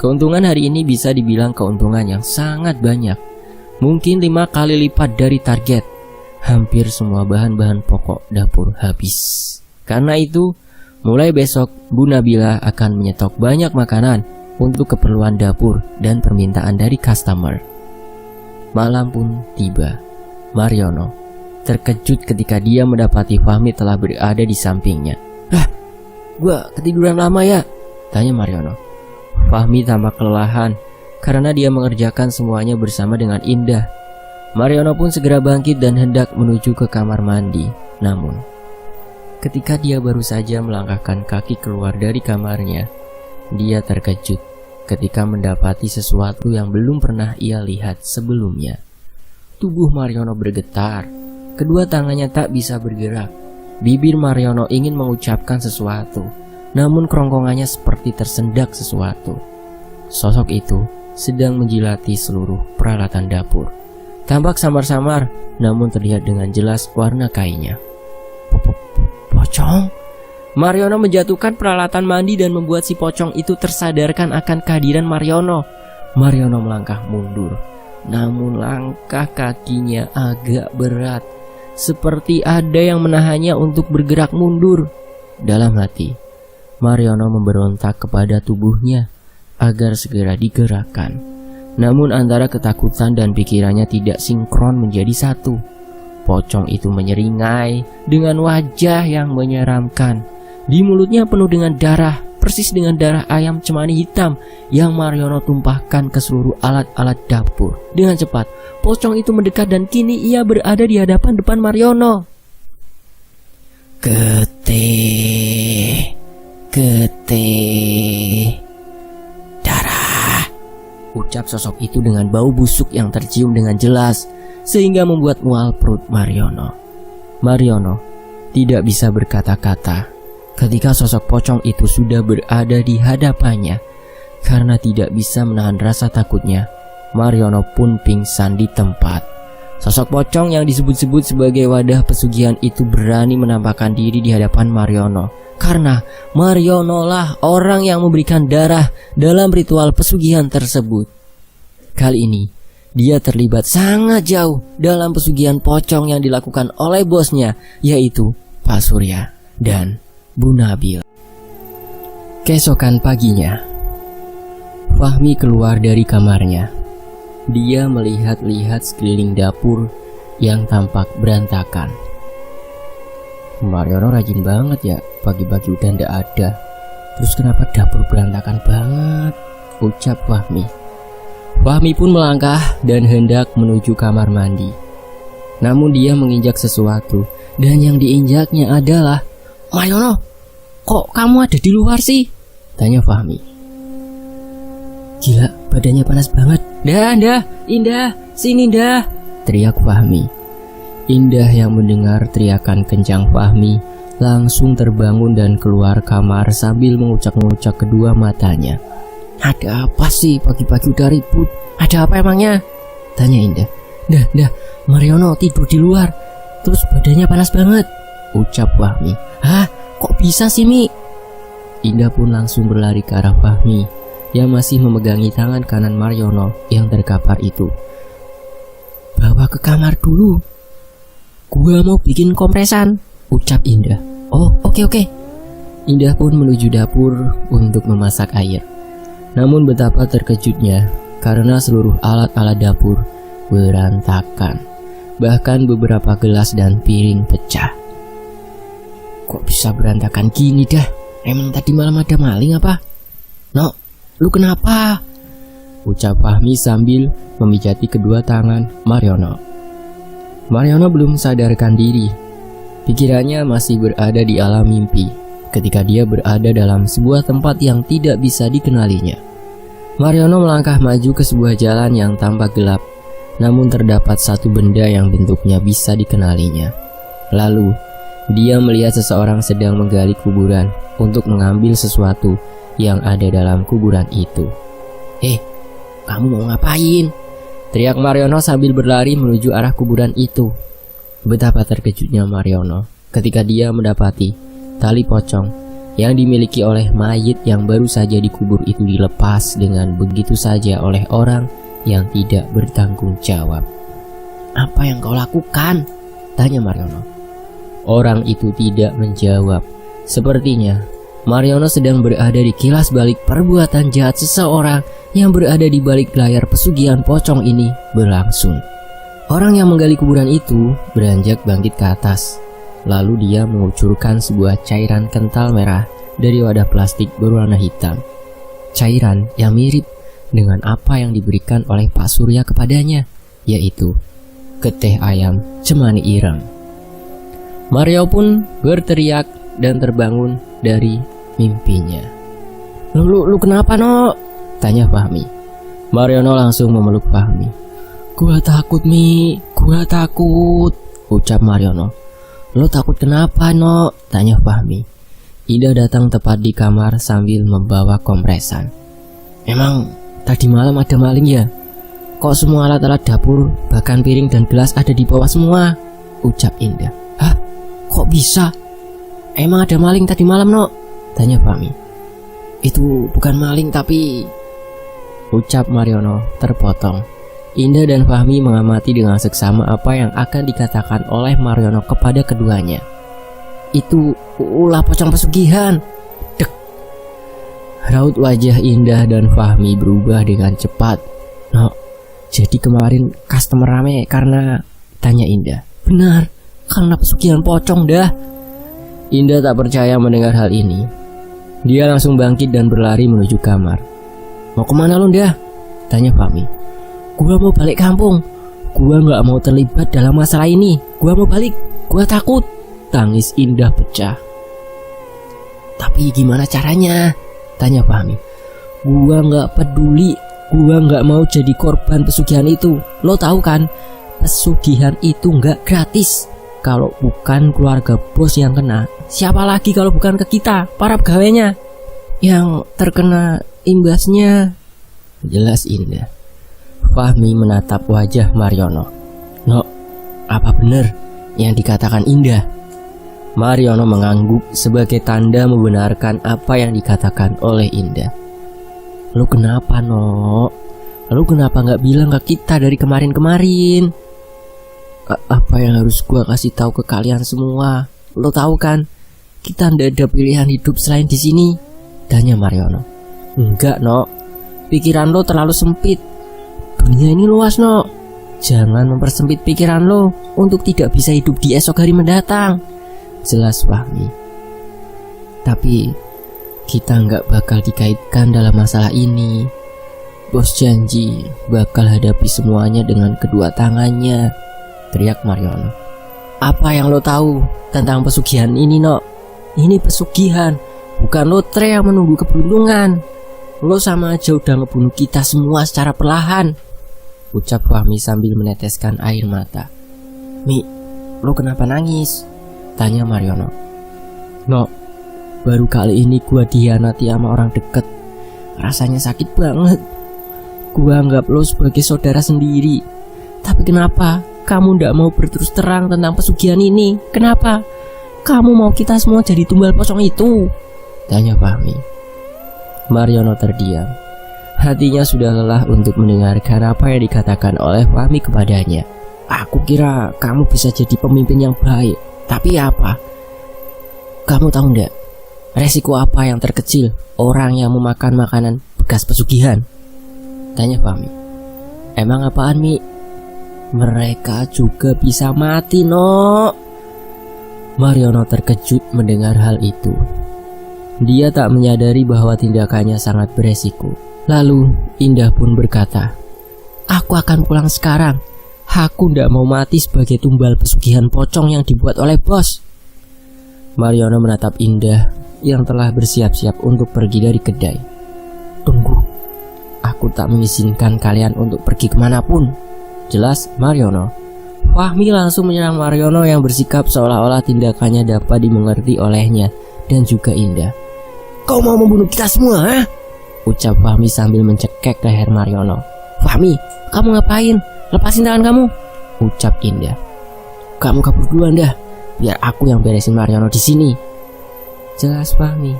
Keuntungan hari ini bisa dibilang keuntungan yang sangat banyak. Mungkin 5 kali lipat dari target. Hampir semua bahan-bahan pokok dapur habis. Karena itu, mulai besok Bu Nabila akan menyetok banyak makanan untuk keperluan dapur dan permintaan dari customer. Malam pun tiba. Mariono terkejut ketika dia mendapati Fahmi telah berada di sampingnya. Lah, gua ketiduran lama ya? Tanya Mariono. Fahmi tampak kelelahan karena dia mengerjakan semuanya bersama dengan Indah. Mariono pun segera bangkit dan hendak menuju ke kamar mandi. Namun, ketika dia baru saja melangkahkan kaki keluar dari kamarnya, dia terkejut ketika mendapati sesuatu yang belum pernah ia lihat sebelumnya. Tubuh Mariono bergetar, kedua tangannya tak bisa bergerak. Bibir Mariono ingin mengucapkan sesuatu, namun kerongkongannya seperti tersendak sesuatu. Sosok itu sedang menjilati seluruh peralatan dapur. Tampak samar-samar, namun terlihat dengan jelas warna kainnya. Pocong? Mariono menjatuhkan peralatan mandi dan membuat si pocong itu tersadarkan akan kehadiran Mariono. Mariono melangkah mundur, namun langkah kakinya agak berat, seperti ada yang menahannya untuk bergerak mundur. Dalam hati, Mariono memberontak kepada tubuhnya agar segera digerakkan. Namun antara ketakutan dan pikirannya tidak sinkron menjadi satu. Pocong itu menyeringai dengan wajah yang menyeramkan. Di mulutnya penuh dengan darah, persis dengan darah ayam cemani hitam yang Mariono tumpahkan ke seluruh alat-alat dapur. Dengan cepat, pocong itu mendekat dan kini ia berada di hadapan depan Mariono. Getih, darah, ucap sosok itu dengan bau busuk yang tercium dengan jelas, sehingga membuat mual perut Mariono. Mariono tidak bisa berkata-kata ketika sosok pocong itu sudah berada di hadapannya. Karena tidak bisa menahan rasa takutnya, Mariono pun pingsan di tempat. Sosok pocong yang disebut-sebut sebagai wadah pesugihan itu berani menampakkan diri di hadapan Mariono. Karena Mariono lah orang yang memberikan darah dalam ritual pesugihan tersebut. Kali ini, dia terlibat sangat jauh dalam pesugihan pocong yang dilakukan oleh bosnya, yaitu Pak Surya dan Bu Nabila. Keesokan paginya, Fahmi keluar dari kamarnya. Dia melihat-lihat sekeliling dapur yang tampak berantakan. Mariono rajin banget ya, pagi-pagi udah ndak ada. Terus kenapa dapur berantakan banget? Ucap Fahmi. Fahmi pun melangkah dan hendak menuju kamar mandi. Namun dia menginjak sesuatu, dan yang diinjaknya dah. "Mariono, kok kamu ada di luar sih?" tanya Fahmi. "Gila, badannya panas banget." Dah, Indah, sini dah," teriak Fahmi. Indah yang mendengar teriakan kencang Fahmi langsung terbangun dan keluar kamar sambil mengucak-ngucak kedua matanya. "Ada apa sih pagi-pagi udah ribut? Ada apa emangnya?" tanya Indah. Dah, Mariono tidur di luar, terus badannya panas banget," ucap Fahmi. "Hah, kok bisa sih, Mi?" Indah pun langsung berlari ke arah Fahmi yang masih memegangi tangan kanan Mariono yang terkapar itu. "Bawa ke kamar dulu, gua mau bikin kompresan," ucap Indah. "Oh, oke." Indah pun menuju dapur untuk memasak air. Namun betapa terkejutnya karena seluruh alat-alat dapur berantakan. Bahkan beberapa gelas dan piring pecah. "Kok bisa berantakan gini dah? Emang tadi malam ada maling apa?" "Nok, lu kenapa?" ucap Fahmi sambil memijati kedua tangan Mariono. Mariono belum sadarkan diri. Pikirannya masih berada di alam mimpi ketika dia berada dalam sebuah tempat yang tidak bisa dikenalinya. Mariono melangkah maju ke sebuah jalan yang tampak gelap, namun terdapat satu benda yang bentuknya bisa dikenalinya. Lalu, dia melihat seseorang sedang menggali kuburan untuk mengambil sesuatu yang ada dalam kuburan itu. Kamu mau ngapain?" teriak Mariono sambil berlari menuju arah kuburan itu. Betapa terkejutnya Mariono ketika dia mendapati tali pocong yang dimiliki oleh mayit yang baru saja dikubur itu dilepas dengan begitu saja oleh orang yang tidak bertanggung jawab. "Apa yang kau lakukan?" tanya Mariono. Orang itu tidak menjawab. Sepertinya Mariono sedang berada di kilas balik perbuatan jahat seseorang yang berada di balik layar pesugihan pocong ini berlangsung. Orang yang menggali kuburan itu beranjak bangkit ke atas. Lalu dia mengucurkan sebuah cairan kental merah dari wadah plastik berwarna hitam. Cairan yang mirip dengan apa yang diberikan oleh Pak Surya kepadanya, yaitu getih ayam cemani ireng. Mario pun berteriak dan terbangun dari mimpinya. Lu kenapa, No?" tanya Fahmi. Mariono langsung memeluk Fahmi. "Gua takut, Mi, gua takut," ucap Mariono. "Lo takut kenapa, No?" tanya Fahmi. Indah datang tepat di kamar sambil membawa kompresan. "Emang tadi malam ada maling ya? Kok semua alat-alat dapur, bahkan piring dan gelas ada di bawah semua?" ucap Indah. "Hah? Kok bisa? Emang ada maling tadi malam, No?" tanya Fahmi. "Itu bukan maling tapi..." ucap Mariono terpotong. Indah dan Fahmi mengamati dengan seksama apa yang akan dikatakan oleh Mariono kepada keduanya. "Itu ulah pocong pesugihan." Dek. Raut wajah Indah dan Fahmi berubah dengan cepat. "No, jadi kemarin customer rame karena..." tanya Indah. "Benar, karena pesugihan pocong dah." Indah tak percaya mendengar hal ini. Dia langsung bangkit dan berlari menuju kamar. "Mau kemana lu, Dah?" tanya Fahmi. "Gua mau balik kampung. Gua gak mau terlibat dalam masalah ini. Gua mau balik. Gua takut," tangis Indah pecah. "Tapi gimana caranya?" tanya Fahmi. "Gua gak peduli. Gua gak mau jadi korban pesugihan itu. Lo tahu kan, pesugihan itu gak gratis. Kalau bukan keluarga bos yang kena, siapa lagi kalau bukan ke kita, para pegawainya, yang terkena imbasnya?" Jelas Indah. Fahmi menatap wajah Mariono. "No, apa benar yang dikatakan Indah?" Mariono mengangguk sebagai tanda membenarkan apa yang dikatakan oleh Indah. "Lu kenapa, No? Lu kenapa gak bilang ke kita dari kemarin-kemarin?" "Apa yang harus gua kasih tahu ke kalian semua? Lo tahu kan, kita ndak ada pilihan hidup selain di sini," tanya Mariono. "Enggak, No. Pikiran lo terlalu sempit. Dunia ini luas, No. Jangan mempersempit pikiran lo untuk tidak bisa hidup di esok hari mendatang," jelas Fahmi. "Tapi kita nggak bakal dikaitkan dalam masalah ini. Bos janji bakal hadapi semuanya dengan kedua tangannya," teriak Mariono. Apa yang lo tahu tentang pesugihan ini, No? Ini pesugihan, bukan lotre yang menunggu keberuntungan. Lo sama aja udah ngebunuh kita semua secara perlahan, ucap Fahmi sambil meneteskan air mata. Mi, lo kenapa nangis? Tanya Mariono. No, baru kali ini gua dihianati sama orang deket. Rasanya sakit banget. Gua anggap lo sebagai saudara sendiri. Tapi kenapa kamu ndak mau berterus terang tentang pesugihan ini? Kenapa? Kamu mau kita semua jadi tumbal pocong itu? Tanya Fahmi. Mariono terdiam. Hatinya sudah lelah untuk mendengarkan apa yang dikatakan oleh Fahmi kepadanya. Aku kira kamu bisa jadi pemimpin yang baik. Tapi apa? Kamu tahu ndak resiko apa yang terkecil orang yang memakan makanan bekas pesugihan? Tanya Fahmi. Emang apaan, Mi? Mereka juga bisa mati, No. Mariono terkejut mendengar hal itu. Dia tak menyadari bahwa tindakannya sangat beresiko. Lalu Indah pun berkata, aku akan pulang sekarang. Aku ndak mau mati sebagai tumbal pesugihan pocong yang dibuat oleh bos. Mariono menatap Indah yang telah bersiap-siap untuk pergi dari kedai. Tunggu, aku tak mengizinkan kalian untuk pergi kemanapun, jelas Mariono. Fahmi langsung menyerang Mariono yang bersikap seolah-olah tindakannya dapat dimengerti olehnya dan juga Indah. Kau mau membunuh kita semua, ha? Ucap Fahmi sambil mencekek leher Mariono. Fahmi, kamu ngapain? Lepasin tangan kamu, ucap Indah. Kamu kabur duluan dah, biar aku yang beresin Mariono di sini, jelas Fahmi.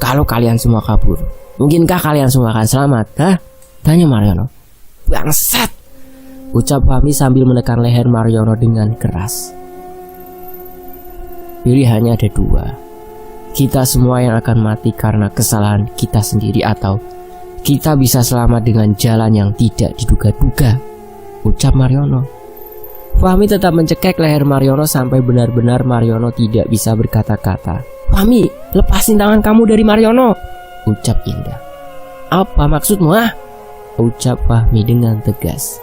Kalau kalian semua kabur, mungkinkah kalian semua akan selamat, ha? Tanya Mariono. Bangsat, ucap Fahmi sambil menekan leher Mariono dengan keras. Pilihannya ada dua. Kita semua yang akan mati karena kesalahan kita sendiri, atau kita bisa selamat dengan jalan yang tidak diduga-duga, ucap Mariono. Fahmi tetap mencekek leher Mariono sampai benar-benar Mariono tidak bisa berkata-kata. Fahmi, lepasin tangan kamu dari Mariono, ucap Indah. Apa maksudmu, ah? Ucap Fahmi dengan tegas.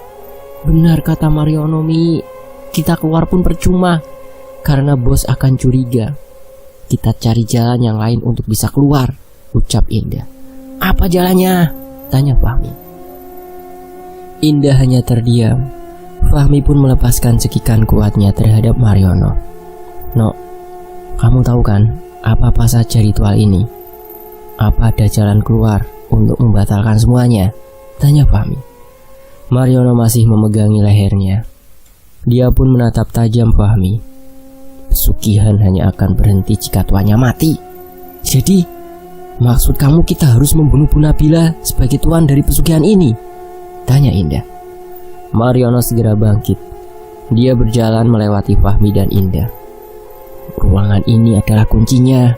Benar kata Mariono, Mi. Kita keluar pun percuma, karena bos akan curiga. Kita cari jalan yang lain untuk bisa keluar, ucap Indah. Apa jalannya? Tanya Fahmi. Indah hanya terdiam. Fahmi pun melepaskan cekikan kuatnya terhadap Mariono. No, kamu tahu kan apa-apa saja ritual ini? Apa ada jalan keluar untuk membatalkan semuanya? Tanya Fahmi. Mariono masih memegangi lehernya. Dia pun menatap tajam Fahmi. Pesugihan hanya akan berhenti jika tuannya mati. Jadi, maksud kamu kita harus membunuh Bu Nabila sebagai tuan dari pesugihan ini? Tanya Indah. Mariono segera bangkit. Dia berjalan melewati Fahmi dan Indah. Ruangan ini adalah kuncinya,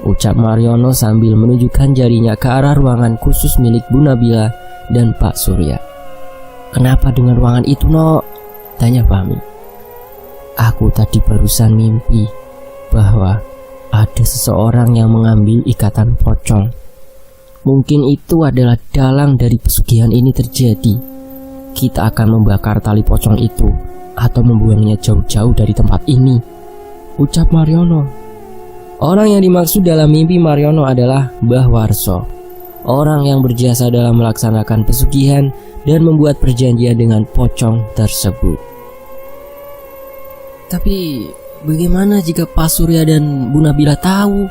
ucap Mariono sambil menunjukkan jarinya ke arah ruangan khusus milik Bu Nabila dan Pak Surya. Kenapa dengan ruangan itu, No? Tanya Fahmi. Aku tadi barusan mimpi bahwa ada seseorang yang mengambil ikatan pocong. Mungkin itu adalah dalang dari pesugihan ini terjadi. Kita akan membakar tali pocong itu atau membuangnya jauh-jauh dari tempat ini, ucap Mariono. Orang yang dimaksud dalam mimpi Mariono adalah Mbah Warso, orang yang berjasa dalam melaksanakan pesugihan dan membuat perjanjian dengan pocong tersebut. Tapi bagaimana jika Pak Surya dan Bu Nabila tahu?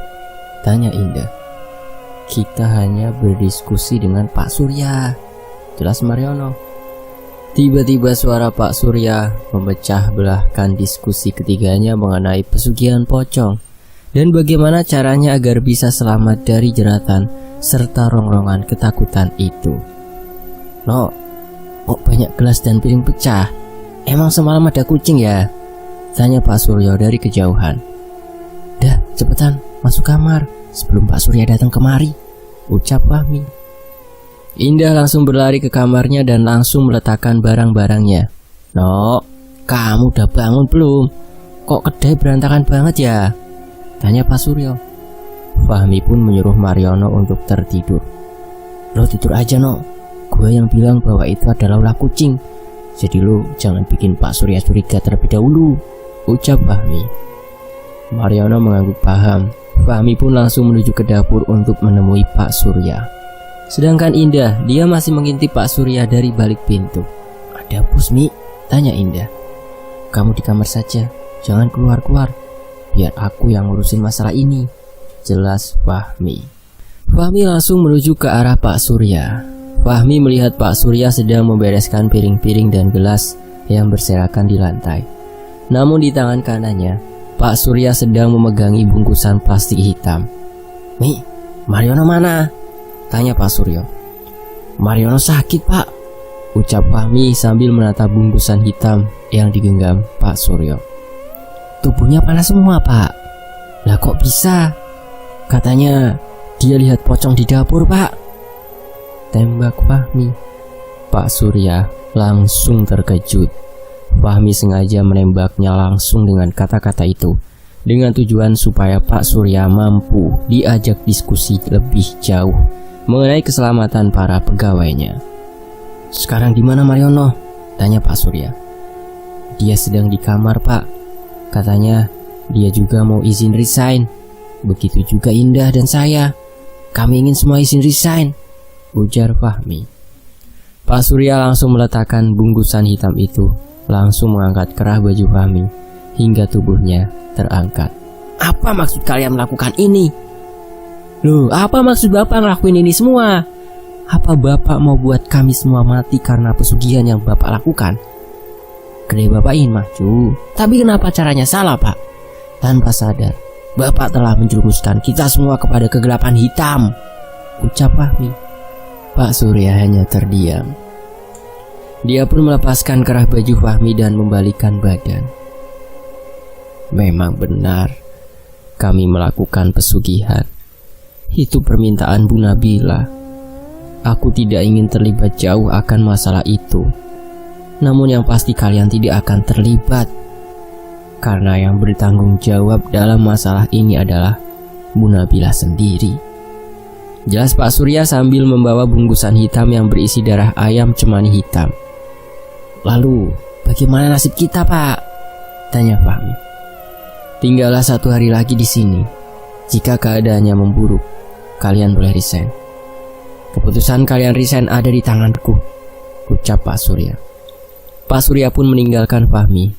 Tanya Indah. Kita hanya berdiskusi dengan Pak Surya, jelas Mariono. Tiba-tiba suara Pak Surya memecah belahkan diskusi ketiganya mengenai pesugihan pocong dan bagaimana caranya agar bisa selamat dari jeratan serta rongrongan ketakutan itu. No, kok banyak gelas dan piring pecah? Emang semalam ada kucing ya? Tanya Pak Surya dari kejauhan. Dah, cepetan masuk kamar sebelum Pak Surya datang kemari, ucap Fahmi. Indah langsung berlari ke kamarnya dan langsung meletakkan barang-barangnya. No, kamu udah bangun belum? Kok kedai berantakan banget ya? Tanya Pak Surya. Fahmi pun menyuruh Mariono untuk tertidur. Lo tidur aja, No. Gue yang bilang bahwa itu adalah ulah kucing. Jadi lu jangan bikin Pak Surya curiga terlebih dahulu, ucap Fahmi. Mariono mengangguk paham. Fahmi pun langsung menuju ke dapur untuk menemui Pak Surya. Sedangkan Indah, dia masih mengintip Pak Surya dari balik pintu. Ada bos, Mi? Tanya Indah. Kamu di kamar saja, jangan keluar-keluar. Biar aku yang ngurusin masalah ini, jelas Fahmi. Fahmi langsung menuju ke arah Pak Surya. Fahmi melihat Pak Surya sedang membereskan piring-piring dan gelas yang berserakan di lantai. Namun di tangan kanannya, Pak Surya sedang memegangi bungkusan plastik hitam. Mi, Mariono mana? Tanya Pak Surya. Mariono sakit, Pak, ucap Fahmi sambil menatap bungkusan hitam yang digenggam Pak Surya. Tubuhnya panas semua, Pak. Lah kok bisa? Katanya dia lihat pocong di dapur, Pak. Tembak Fahmi. Pak Surya langsung terkejut. Fahmi sengaja menembaknya langsung dengan kata-kata itu, dengan tujuan supaya Pak Surya mampu diajak diskusi lebih jauh mengenai keselamatan para pegawainya. Sekarang di mana Mariono? Tanya Pak Surya. Dia sedang di kamar, Pak. Katanya dia juga mau izin resign. Begitu juga Indah dan saya. Kami ingin semua izin resign, ujar Fahmi. Pak Surya langsung meletakkan bungkusan hitam itu, langsung mengangkat kerah baju Fahmi hingga tubuhnya terangkat. Apa maksud kalian melakukan ini? Loh, apa maksud Bapak ngelakuin ini semua? Apa Bapak mau buat kami semua mati karena pesugihan yang Bapak lakukan? Kedai Bapak ingin maju, tapi kenapa caranya salah, Pak? Tanpa sadar, Bapak telah menjerumuskan kita semua kepada kegelapan hitam, ucap Fahmi. Pak Surya hanya terdiam. Dia pun melepaskan kerah baju Fahmi dan membalikkan badan. Memang benar, kami melakukan pesugihan. Itu permintaan Bu Nabila. Aku tidak ingin terlibat jauh akan masalah itu. Namun yang pasti kalian tidak akan terlibat, karena yang bertanggung jawab dalam masalah ini adalah Bu Nabila sendiri, jelas Pak Surya sambil membawa bungkusan hitam yang berisi darah ayam cemani hitam. Lalu bagaimana nasib kita, Pak? Tanya Fahmi. Tinggallah 1 hari lagi di sini. Jika keadaannya memburuk, kalian boleh resign. Keputusan kalian resign ada di tanganku, ucap Pak Surya. Pak Surya pun meninggalkan Fahmi.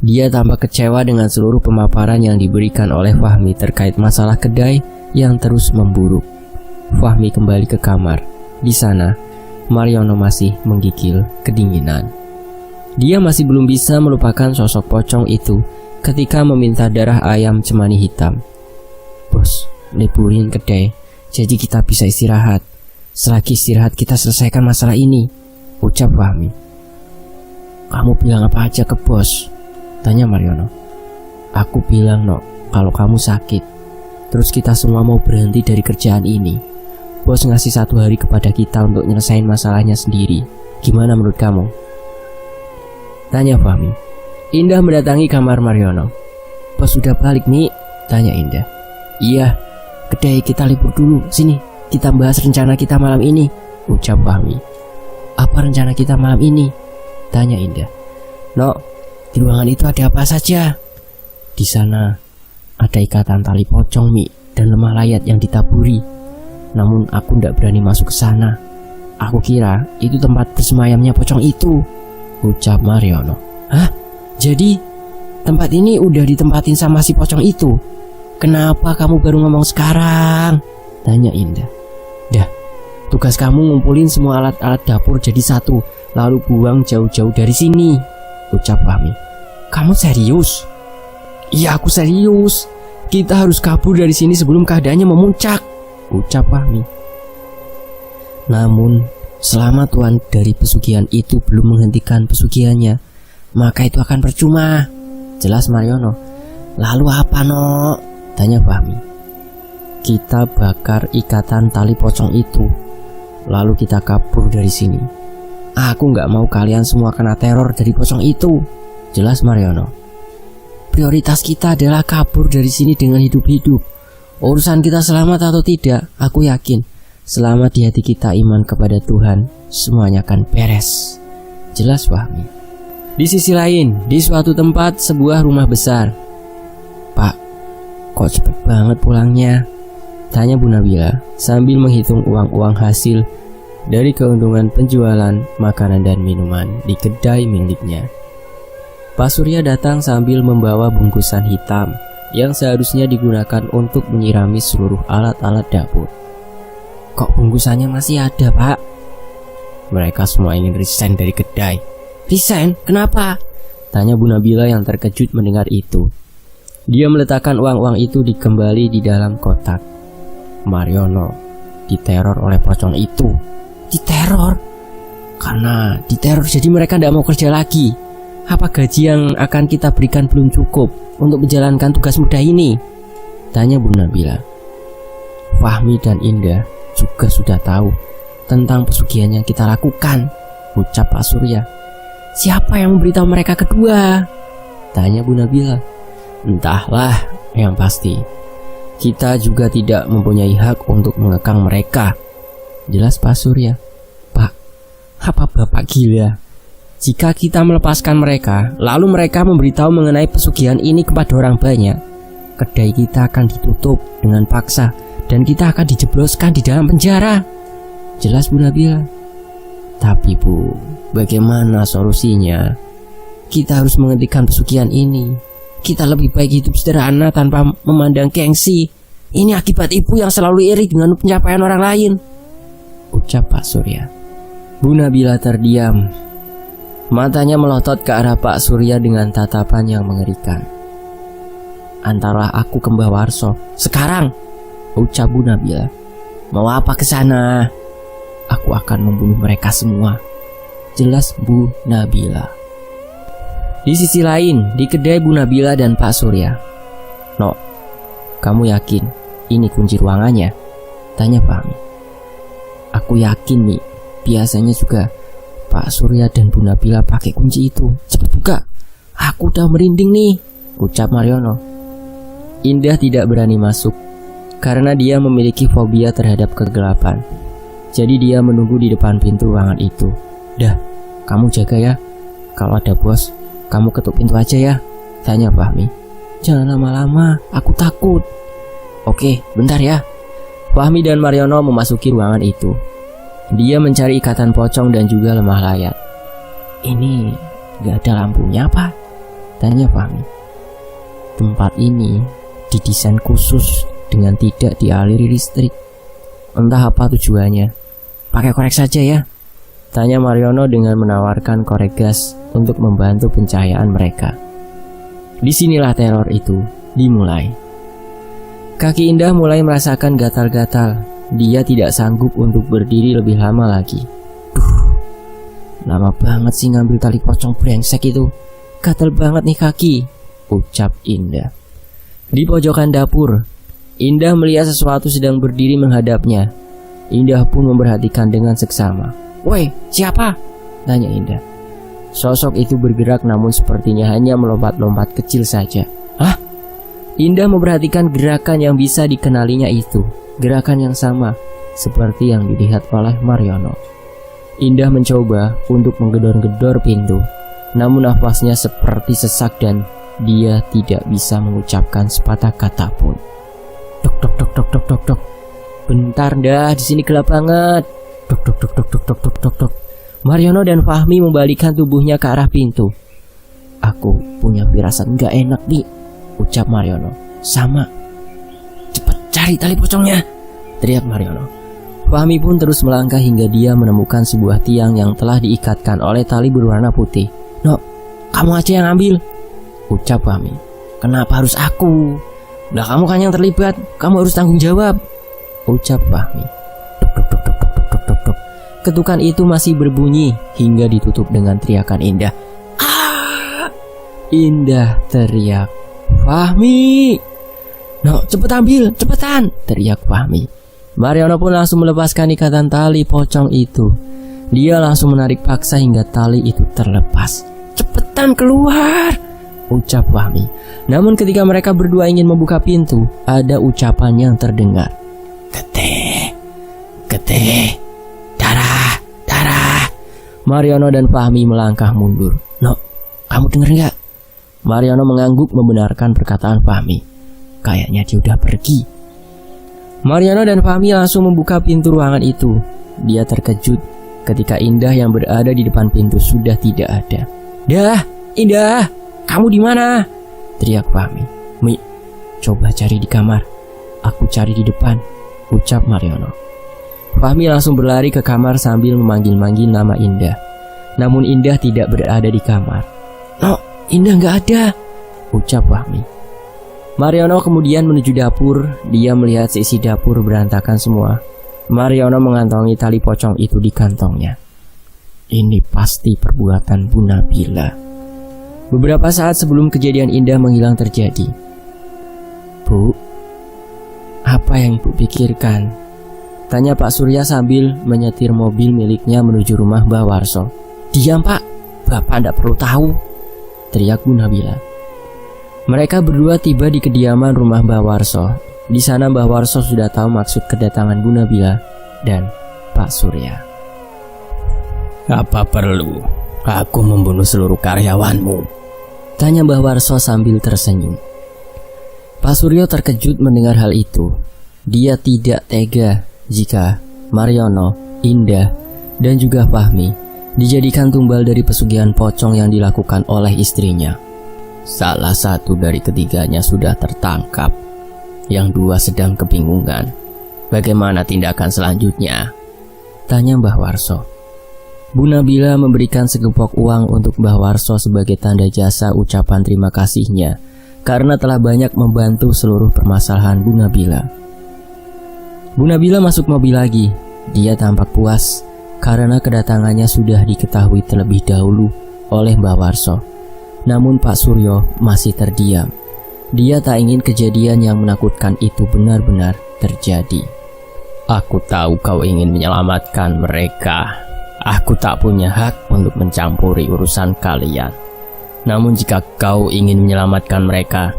Dia tampak kecewa dengan seluruh pemaparan yang diberikan oleh Fahmi terkait masalah kedai yang terus memburuk. Fahmi kembali ke kamar. Di sana, Mariono masih menggigil kedinginan. Dia masih belum bisa melupakan sosok pocong itu ketika meminta darah ayam cemani hitam. Bos, liburin kedai, jadi kita bisa istirahat. Selagi istirahat kita selesaikan masalah ini, ucap Fahmi. Kamu bilang apa aja ke bos? Tanya Mariono. Aku bilang, no, kalau kamu sakit, terus kita semua mau berhenti dari kerjaan ini. Bos ngasih 1 hari kepada kita untuk nyelesain masalahnya sendiri. Gimana menurut kamu? Tanya Fahmi. Indah mendatangi kamar Mariono. Bos sudah balik, Mi? Tanya Indah. Iya, kedai kita libur dulu. Sini, kita bahas rencana kita malam ini, ucap Fahmi. Apa rencana kita malam ini? Tanya Indah. No, di ruangan itu ada apa saja? Di sana ada ikatan tali pocong, Mi, dan lemah layat yang ditaburi. Namun aku tidak berani masuk ke sana. Aku kira itu tempat bersemayamnya pocong itu, ucap Mariono. Hah? Jadi tempat ini udah ditempatin sama si pocong itu? Kenapa kamu baru ngomong sekarang? Tanya Indah. Dah, tugas kamu ngumpulin semua alat-alat dapur jadi satu, lalu buang jauh-jauh dari sini, ucap Fahmi. Kamu serius? Iya, aku serius. Kita harus kabur dari sini sebelum keadaannya memuncak, ucap Fahmi. Namun selama tuan dari pesugihan itu belum menghentikan pesugihannya, maka itu akan percuma, jelas Mariono. Lalu apa, no? Tanya Fahmi. Kita bakar ikatan tali pocong itu, lalu kita kabur dari sini. Aku gak mau kalian semua kena teror dari pocong itu, jelas Mariono. Prioritas kita adalah kabur dari sini dengan hidup-hidup. Urusan kita selamat atau tidak, aku yakin selama di hati kita iman kepada Tuhan, semuanya akan beres, jelas Fahmi. Di sisi lain, di suatu tempat sebuah rumah besar. Pak, kok cepet banget pulangnya? Tanya Bu Nabila sambil menghitung uang-uang hasil dari keuntungan penjualan makanan dan minuman di kedai miliknya. Pak Surya datang sambil membawa bungkusan hitam yang seharusnya digunakan untuk menyirami seluruh alat-alat dapur. Kok bungkusannya masih ada, Pak? Mereka semua ingin resign dari kedai. Resign? Kenapa? Tanya Bu Nabila yang terkejut mendengar itu. Dia meletakkan uang-uang itu kembali di dalam kotak. Mariono diteror oleh pocong itu. Diteror? Karena diteror jadi mereka tidak mau kerja lagi. Apa gaji yang akan kita berikan belum cukup untuk menjalankan tugas mudah ini? Tanya Bu Nabila. Fahmi dan Indah juga sudah tahu tentang pesugihan yang kita lakukan, ucap Pak Surya. Siapa yang memberitahu mereka kedua? Tanya Bu Nabila. Entahlah, yang pasti kita juga tidak mempunyai hak untuk mengekang mereka, jelas Pak Surya. Pak, apa Bapak gila? Jika kita melepaskan mereka, lalu mereka memberitahu mengenai pesugihan ini kepada orang banyak, kedai kita akan ditutup dengan paksa dan kita akan dijebloskan di dalam penjara, jelas Bu Nabila. Tapi Bu, bagaimana solusinya? Kita harus menghentikan pesugihan ini. Kita lebih baik hidup sederhana tanpa memandang gengsi. Ini akibat ibu yang selalu iri dengan pencapaian orang lain, ucap Pak Surya. Bu Nabila terdiam. Matanya melotot ke arah Pak Surya dengan tatapan yang mengerikan. Antarlah aku ke Mbah Warso sekarang, ucap Bu Nabila. Mau apa ke sana? Aku akan membunuh mereka semua, jelas Bu Nabila. Di sisi lain, di kedai Bu Nabila dan Pak Surya. No, kamu yakin ini kunci ruangannya? Tanya Fahmi. Aku yakin nih, biasanya juga Pak Surya dan Bu Nabila pakai kunci itu. Cepat buka, aku udah merinding nih, ucap Mariono. Indah tidak berani masuk karena dia memiliki fobia terhadap kegelapan. Jadi dia menunggu di depan pintu ruangan itu. Dah, kamu jaga ya. Kalau ada bos, kamu ketuk pintu aja ya, tanya Fahmi. Jangan lama-lama, aku takut. Oke, bentar ya. Fahmi dan Mariono memasuki ruangan itu. Dia mencari ikatan pocong dan juga lemah layar. Ini gak ada lampunya apa? Tanya Fahmi. Tempat ini didesain khusus dengan tidak dialiri listrik. Entah apa tujuannya. Pakai korek saja ya, tanya Mariono dengan menawarkan korek gas untuk membantu pencahayaan mereka. Disinilah teror itu dimulai. Kaki Indah mulai merasakan gatal-gatal. Dia tidak sanggup untuk berdiri lebih lama lagi. Lama banget sih ngambil tali pocong brengsek itu. Gatal banget nih kaki, ucap Indah. Di pojokan dapur, Indah melihat sesuatu sedang berdiri menghadapnya. Indah pun memperhatikan dengan seksama. Woi, siapa? Tanya Indah. Sosok itu bergerak namun sepertinya hanya melompat-lompat kecil saja. Hah? Indah memperhatikan gerakan yang bisa dikenalinya itu. Gerakan yang sama seperti yang dilihat oleh Mariono. Indah mencoba untuk menggedor-gedor pintu, namun nafasnya seperti sesak dan dia tidak bisa mengucapkan sepatah kata pun. Dok dok dok dok dok dok dok. Bentar dah, di sini gelap banget. Dok dok dok dok dok dok dok dok dok. Mariono dan Fahmi membalikkan tubuhnya ke arah pintu. Aku punya firasat nggak enak nih, ucap Mariono. Sama. Cepat cari tali pocongnya, teriak Mariono. Fahmi pun terus melangkah hingga dia menemukan sebuah tiang yang telah diikatkan oleh tali berwarna putih. No, kamu aja yang ambil, ucap Fahmi. Kenapa harus aku? Lah kamu kan yang terlibat, kamu harus tanggung jawab, ucap Fahmi. Dok dok dok dok dok dok dok dok. Ketukan itu masih berbunyi hingga ditutup dengan teriakan Indah. Ah! Indah teriak. Fahmi! No, cepet ambil, cepetan, teriak Fahmi. Mariono pun langsung melepaskan ikatan tali pocong itu. Dia langsung menarik paksa hingga tali itu terlepas. Cepetan keluar, ucap Fahmi. Namun ketika mereka berdua ingin membuka pintu, ada ucapan yang terdengar. Getih, getih, darah, darah. Mariono dan Fahmi melangkah mundur. "No, kamu denger nggak?" Mariono mengangguk membenarkan perkataan Fahmi. "Kayaknya dia udah pergi." Mariono dan Fahmi langsung membuka pintu ruangan itu. Dia terkejut ketika Indah yang berada di depan pintu sudah tidak ada. "Dah, Indah, kamu di mana?" teriak Fahmi. "Mi, coba cari di kamar. Aku cari di depan," ucap Mariono. Fahmi langsung berlari ke kamar sambil memanggil-manggil nama Indah. Namun Indah tidak berada di kamar. "No, Indah nggak ada," ucap Fahmi. Mariono kemudian menuju dapur. Dia melihat seisi dapur berantakan semua. Mariono mengantongi tali pocong itu di kantongnya. Ini pasti perbuatan Bu Nabila. Beberapa saat sebelum kejadian Indah menghilang terjadi. "Bu, apa yang Ibu pikirkan?" tanya Pak Surya sambil menyetir mobil miliknya menuju rumah Mbah Warso. "Diam Pak, Bapak tidak perlu tahu," teriak Bu Nabila. Mereka berdua tiba di kediaman rumah Mbah Warso. Di sana Mbah Warso sudah tahu maksud kedatangan Bu Nabila dan Pak Surya. "Apa perlu aku membunuh seluruh karyawanmu?" tanya Mbah Warso sambil tersenyum. Pak Suryo terkejut mendengar hal itu. Dia tidak tega jika Mariono, Indah, dan juga Fahmi dijadikan tumbal dari pesugihan pocong yang dilakukan oleh istrinya. Salah satu dari ketiganya sudah tertangkap. Yang dua sedang kebingungan. Bagaimana tindakan selanjutnya? Tanya Mbah Warso. Bu Nabila memberikan segepok uang untuk Mbah Warso sebagai tanda jasa ucapan terima kasihnya karena telah banyak membantu seluruh permasalahan Bu Nabila. Bu Nabila masuk mobil lagi. Dia tampak puas karena kedatangannya sudah diketahui terlebih dahulu oleh Mbah Warso. Namun Pak Suryo masih terdiam. Dia tak ingin kejadian yang menakutkan itu benar-benar terjadi. "Aku tahu kau ingin menyelamatkan mereka. Aku tak punya hak untuk mencampuri urusan kalian. Namun jika kau ingin menyelamatkan mereka,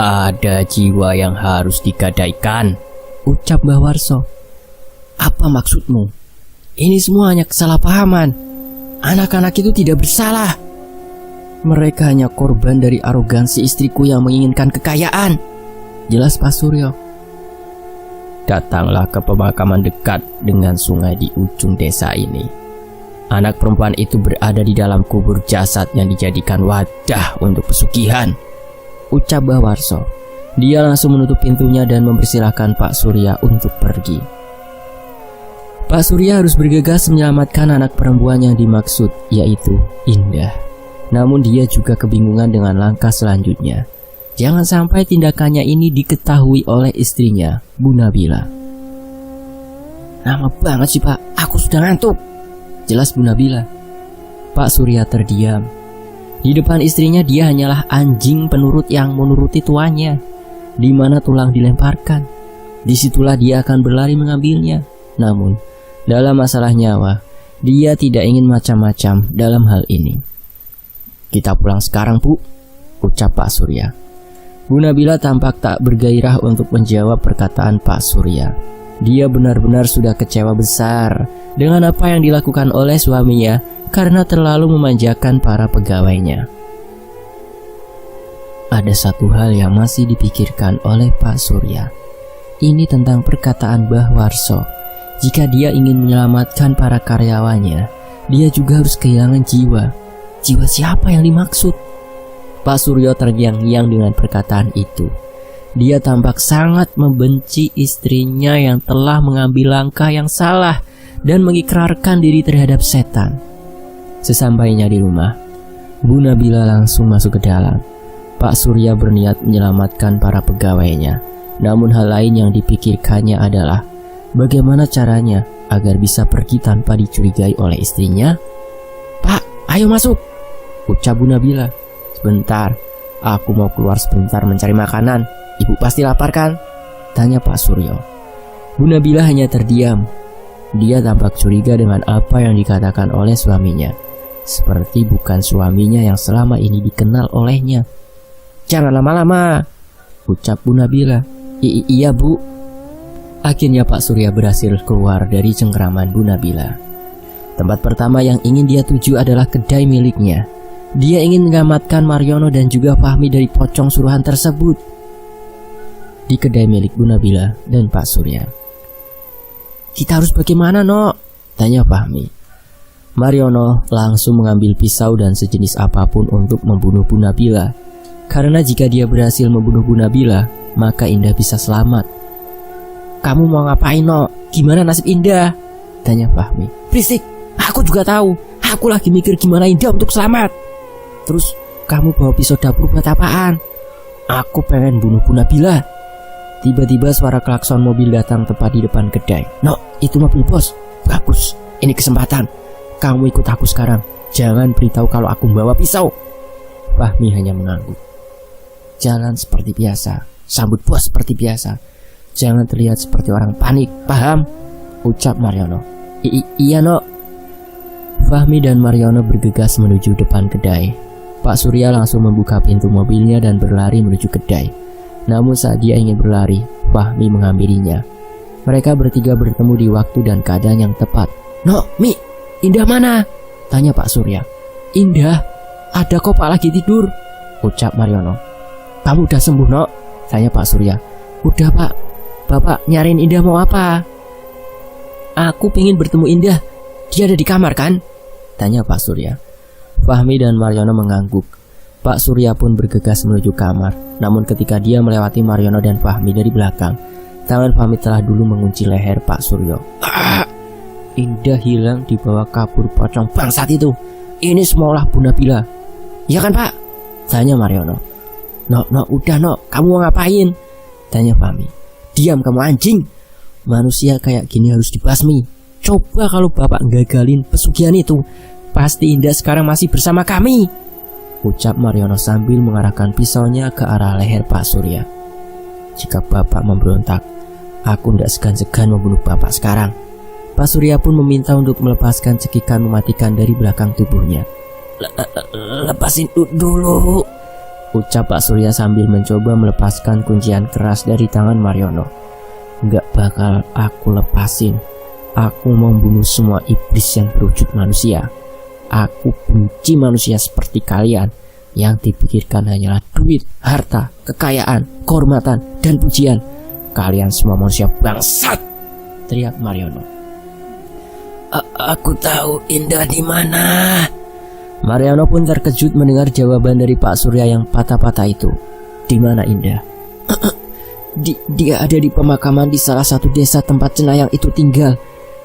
ada jiwa yang harus digadaikan," ucap Mbah Warso. "Apa maksudmu? Ini semua hanya kesalahpahaman. Anak-anak itu tidak bersalah. Mereka hanya korban dari arogansi istriku yang menginginkan kekayaan," jelas Pak Suryo. "Datanglah ke pemakaman dekat dengan sungai di ujung desa ini. Anak perempuan itu berada di dalam kubur jasad yang dijadikan wadah untuk pesugihan," ucap Mbah Warso. Dia langsung menutup pintunya dan mempersilahkan Pak Surya untuk pergi. Pak Surya harus bergegas menyelamatkan anak perempuan yang dimaksud, yaitu Indah. Namun dia juga kebingungan dengan langkah selanjutnya. Jangan sampai tindakannya ini diketahui oleh istrinya, Bu Nabila. "Lama banget sih Pak, aku sudah ngantuk," jelas Bu Nabila. Pak Surya terdiam. Di depan istrinya dia hanyalah anjing penurut yang menuruti tuannya. Di mana tulang dilemparkan, disitulah dia akan berlari mengambilnya. Namun dalam masalah nyawa, dia tidak ingin macam-macam dalam hal ini. "Kita pulang sekarang Bu," ucap Pak Surya. Bu Nabila tampak tak bergairah untuk menjawab perkataan Pak Surya. Dia benar-benar sudah kecewa besar dengan apa yang dilakukan oleh suaminya karena terlalu memanjakan para pegawainya. Ada satu hal yang masih dipikirkan oleh Pak Surya. Ini tentang perkataan Mbah Warso. Jika dia ingin menyelamatkan para karyawannya, dia juga harus kehilangan jiwa. Jiwa siapa yang dimaksud? Pak Suryo terngiang-ngiang dengan perkataan itu. Dia tampak sangat membenci istrinya yang telah mengambil langkah yang salah dan mengikrarkan diri terhadap setan. Sesampainya di rumah, Bu Nabila langsung masuk ke dalam. Pak Surya berniat menyelamatkan para pegawainya. Namun hal lain yang dipikirkannya adalah bagaimana caranya agar bisa pergi tanpa dicurigai oleh istrinya. "Pak, ayo masuk," ucap Bu Nabila. "Sebentar, aku mau keluar sebentar mencari makanan. Ibu pasti lapar kan?" tanya Pak Suryo. Bu Nabila hanya terdiam. Dia tampak curiga dengan apa yang dikatakan oleh suaminya. Seperti bukan suaminya yang selama ini dikenal olehnya. "Jangan lama-lama," ucap Bu Nabila. Iya Bu." Akhirnya Pak Surya berhasil keluar dari cengkeraman Bu Nabila. Tempat pertama yang ingin dia tuju adalah kedai miliknya. Dia ingin menyelamatkan Mariono dan juga Fahmi dari pocong suruhan tersebut. Di kedai milik Bu Nabila dan Pak Surya. "Kita harus bagaimana, Nok?" tanya Fahmi. Mariono langsung mengambil pisau dan sejenis apapun untuk membunuh Bu Nabila. Karena jika dia berhasil membunuh Bu Nabila, maka Indah bisa selamat. "Kamu mau ngapain, Nok? Gimana nasib Indah?" tanya Fahmi. "Berisik, aku juga tahu. Aku lagi mikir gimana Indah untuk selamat." "Terus kamu bawa pisau dapur buat apaan?" "Aku pengen bunuh Bu Nabila." Tiba-tiba suara klakson mobil datang tepat di depan kedai. "Nok, itu mobil bos. Bagus, ini kesempatan. Kamu ikut aku sekarang. Jangan beritahu kalau aku membawa pisau." Fahmi hanya mengangguk. "Jalan seperti biasa, sambut bos seperti biasa. Jangan terlihat seperti orang panik, paham?" ucap Mariono. Iya, Nok." Fahmi dan Mariono bergegas menuju depan kedai. Pak Surya langsung membuka pintu mobilnya dan berlari menuju kedai. Namun saat dia ingin berlari, Fahmi menghampirinya. Mereka bertiga bertemu di waktu dan keadaan yang tepat. "Nok, Mi, Indah mana?" tanya Pak Surya. "Indah? Ada kok Pak, lagi tidur," ucap Mariono. "Kamu udah sembuh, Nok?" tanya Pak Surya. "Udah, Pak. Bapak nyariin Indah mau apa?" "Aku pengen bertemu Indah. Dia ada di kamar kan?" tanya Pak Surya. Fahmi dan Mariono mengangguk. Pak Surya pun bergegas menuju kamar. Namun ketika dia melewati Mariono dan Fahmi dari belakang, tangan Fahmi telah dulu mengunci leher Pak Surya. "Indah hilang dibawa kabur pocong bangsat itu. Ini semualah Bu Nabila. Ya kan, Pak?" tanya Mariono. Nok, udah, Nok. Kamu mau ngapain?" tanya Fahmi. "Diam kamu, anjing. Manusia kayak gini harus dibasmi. Coba kalau Bapak gagalin pesugihan itu, pasti Indah sekarang masih bersama kami," ucap Mariono sambil mengarahkan pisaunya ke arah leher Pak Surya. "Jika Bapak memberontak, aku tidak segan-segan membunuh Bapak sekarang." Pak Surya pun meminta untuk melepaskan cekikan mematikan dari belakang tubuhnya. Lepasin dulu," ucap Pak Surya sambil mencoba melepaskan kuncian keras dari tangan Mariono. "Nggak bakal aku lepasin. Aku membunuh semua iblis yang berwujud manusia. Aku benci manusia seperti kalian yang dipikirkan hanyalah duit, harta, kekayaan, kehormatan, dan pujian. Kalian semua manusia bangsat," teriak Mariono. Aku tahu Indah di mana." Mariono pun terkejut mendengar jawaban dari Pak Surya yang patah-patah itu. "Di mana Indah?" Dia ada di pemakaman di salah satu desa tempat cenayang itu tinggal.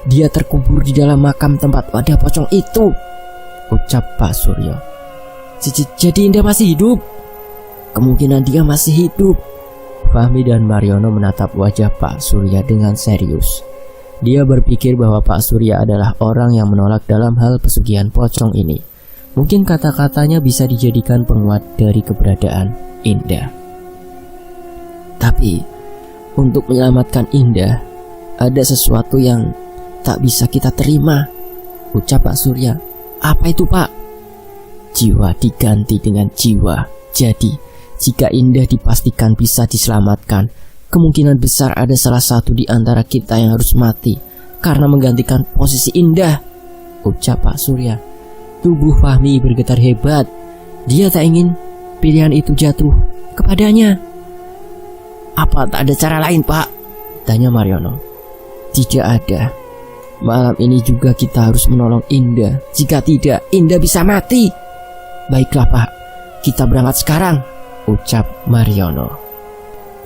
Dia terkubur di dalam makam tempat wadah pocong itu," ucap Pak Surya. Jadi Indah masih hidup?" "Kemungkinan dia masih hidup." Fahmi dan Mariono menatap wajah Pak Surya dengan serius. Dia berpikir bahwa Pak Surya adalah orang yang menolak dalam hal pesugihan pocong ini. Mungkin kata-katanya bisa dijadikan penguat dari keberadaan Indah. "Tapi untuk menyelamatkan Indah, ada sesuatu yang tak bisa kita terima," ucap Pak Surya. "Apa itu, Pak?" "Jiwa diganti dengan jiwa. Jadi jika Indah dipastikan bisa diselamatkan, kemungkinan besar ada salah satu di antara kita yang harus mati karena menggantikan posisi Indah," ucap Pak Surya. Tubuh Fahmi bergetar hebat. Dia tak ingin pilihan itu jatuh kepadanya. "Apa tak ada cara lain, Pak?" tanya Mariono. "Tidak ada. Malam ini juga kita harus menolong Indah. Jika tidak, Indah bisa mati." "Baiklah, Pak. Kita berangkat sekarang," ucap Mariono.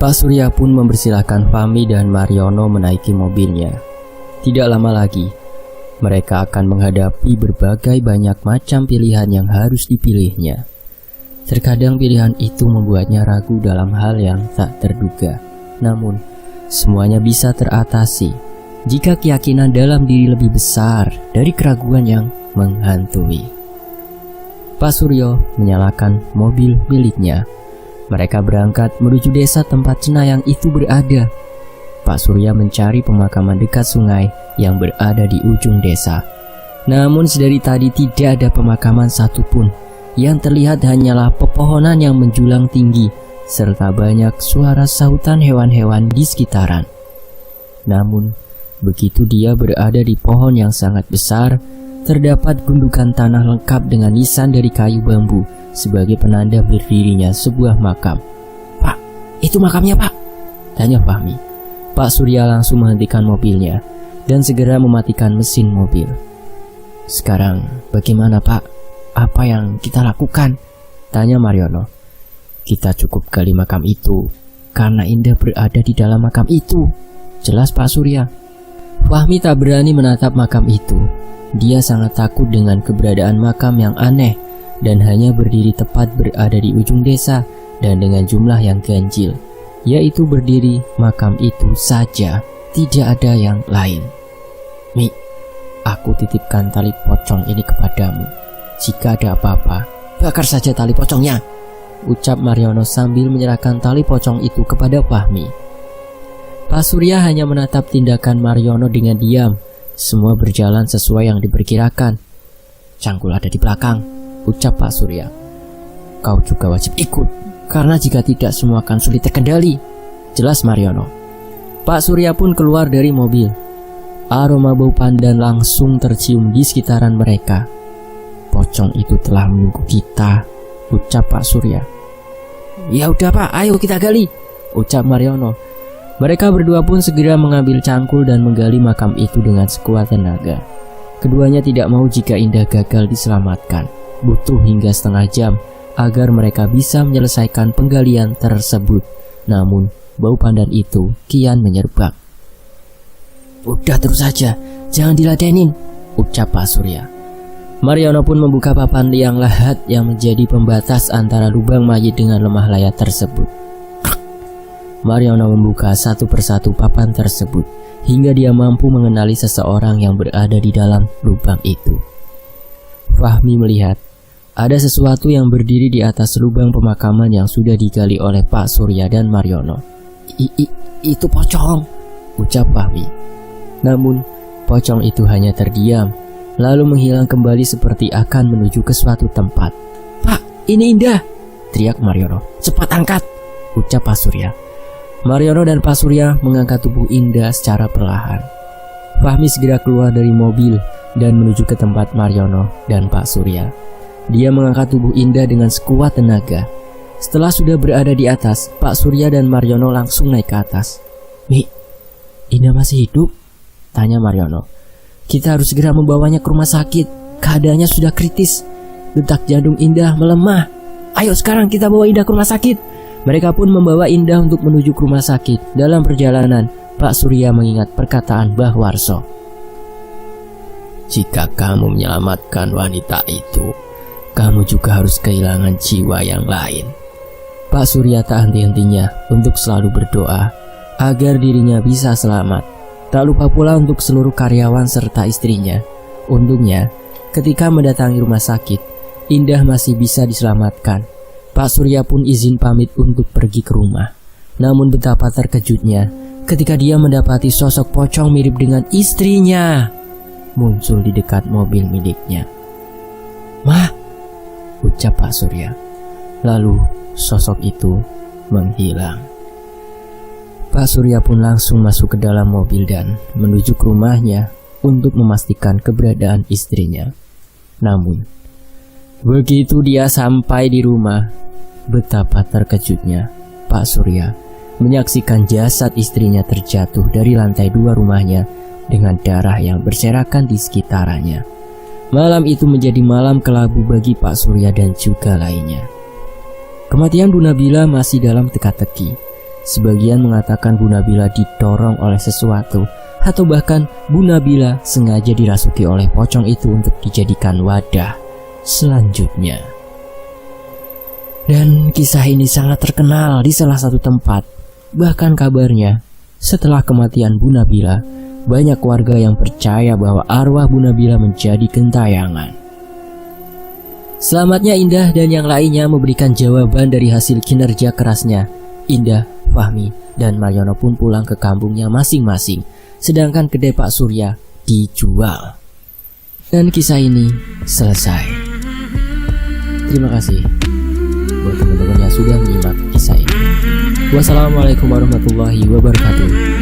Pak Surya pun mempersilahkan Fahmi dan Mariono menaiki mobilnya. Tidak lama lagi, mereka akan menghadapi berbagai banyak macam pilihan yang harus dipilihnya. Terkadang pilihan itu membuatnya ragu dalam hal yang tak terduga. Namun, semuanya bisa teratasi jika keyakinan dalam diri lebih besar dari keraguan yang menghantui. Pak Suryo menyalakan mobil miliknya. Mereka berangkat menuju desa tempat cenayang itu berada. Pak Surya mencari pemakaman dekat sungai yang berada di ujung desa. Namun sedari tadi tidak ada pemakaman satupun. Yang terlihat hanyalah pepohonan yang menjulang tinggi serta banyak suara sautan hewan-hewan di sekitaran. Namun begitu dia berada di pohon yang sangat besar, terdapat gundukan tanah lengkap dengan nisan dari kayu bambu sebagai penanda berdirinya sebuah makam. "Pak, itu makamnya, Pak," tanya Fahmi. Pak Surya langsung menghentikan mobilnya dan segera mematikan mesin mobil. "Sekarang bagaimana, Pak? Apa yang kita lakukan?" tanya Mariono. "Kita cukup gali makam itu karena Indah berada di dalam makam itu," jelas Pak Surya. Fahmi tak berani menatap makam itu. Dia sangat takut dengan keberadaan makam yang aneh dan hanya berdiri tepat berada di ujung desa dan dengan jumlah yang ganjil, yaitu berdiri makam itu saja, tidak ada yang lain. "Mi, aku titipkan tali pocong ini kepadamu. Jika ada apa-apa, bakar saja tali pocongnya," ucap Mariono sambil menyerahkan tali pocong itu kepada Fahmi. Pak Surya hanya menatap tindakan Mariono dengan diam. Semua berjalan sesuai yang diperkirakan. "Cangkul ada di belakang," ucap Pak Surya. "Kau juga wajib ikut, karena jika tidak semua akan sulit terkendali," jelas Mariono. Pak Surya pun keluar dari mobil. Aroma bau pandan langsung tercium di sekitaran mereka. "Pocong itu telah menunggu kita," ucap Pak Surya. "Ya udah Pak, ayo kita gali," ucap Mariono. Mereka berdua pun segera mengambil cangkul dan menggali makam itu dengan sekuat tenaga. Keduanya tidak mau jika Indah gagal diselamatkan. Butuh hingga setengah jam agar mereka bisa menyelesaikan penggalian tersebut. Namun, bau pandan itu kian menyerbak. "Udah terus saja, jangan diladenin," ucap Pak Surya. Mariono pun membuka papan liang lahat yang menjadi pembatas antara lubang mayit dengan lemah layat tersebut. Mariono membuka satu persatu papan tersebut hingga dia mampu mengenali seseorang yang berada di dalam lubang itu. Fahmi melihat ada sesuatu yang berdiri di atas lubang pemakaman yang sudah digali oleh Pak Surya dan Mariono. Itu pocong," ucap Fahmi. Namun pocong itu hanya terdiam, lalu menghilang kembali seperti akan menuju ke suatu tempat. "Pak, ini Indah," teriak Mariono. "Cepat angkat," ucap Pak Surya. Mariono dan Pak Surya mengangkat tubuh Indah secara perlahan. Fahmi segera keluar dari mobil dan menuju ke tempat Mariono dan Pak Surya. Dia mengangkat tubuh Indah dengan sekuat tenaga. Setelah sudah berada di atas, Pak Surya dan Mariono langsung naik ke atas. "Mi, Indah masih hidup?" tanya Mariono. "Kita harus segera membawanya ke rumah sakit. Keadaannya sudah kritis. Detak jantung Indah melemah. Ayo sekarang kita bawa Indah ke rumah sakit." Mereka pun membawa Indah untuk menuju ke rumah sakit. Dalam perjalanan, Pak Surya mengingat perkataan Mbah Warso. "Jika kamu menyelamatkan wanita itu, kamu juga harus kehilangan jiwa yang lain." Pak Surya tak henti-hentinya untuk selalu berdoa agar dirinya bisa selamat. Tak lupa pula untuk seluruh karyawan serta istrinya. Untungnya, ketika mendatangi rumah sakit, Indah masih bisa diselamatkan. Pak Surya pun izin pamit untuk pergi ke rumah. Namun betapa terkejutnya ketika dia mendapati sosok pocong mirip dengan istrinya muncul di dekat mobil miliknya. "Mah," ucap Pak Surya. Lalu sosok itu menghilang. Pak Surya pun langsung masuk ke dalam mobil dan menuju ke rumahnya untuk memastikan keberadaan istrinya. Namun, begitu dia sampai di rumah, betapa terkejutnya Pak Surya menyaksikan jasad istrinya terjatuh dari lantai 2 rumahnya dengan darah yang berserakan di sekitarnya. Malam itu menjadi malam kelabu bagi Pak Surya dan juga lainnya. Kematian Bu Nabila masih dalam teka-teki. Sebagian mengatakan Bu Nabila didorong oleh sesuatu, atau bahkan Bu Nabila sengaja dirasuki oleh pocong itu untuk dijadikan wadah selanjutnya. Dan kisah ini sangat terkenal di salah satu tempat. Bahkan kabarnya, setelah kematian Bu Nabila, banyak warga yang percaya bahwa arwah Bu Nabila menjadi gentayangan. Selamatnya Indah dan yang lainnya memberikan jawaban dari hasil kinerja kerasnya. Indah, Fahmi, dan Mariono pun pulang ke kampungnya masing-masing, sedangkan kedai Pak Surya dijual. Dan kisah ini selesai. Terima kasih buat teman-teman yang sudah menyimak kisah ini. Wassalamualaikum warahmatullahi wabarakatuh.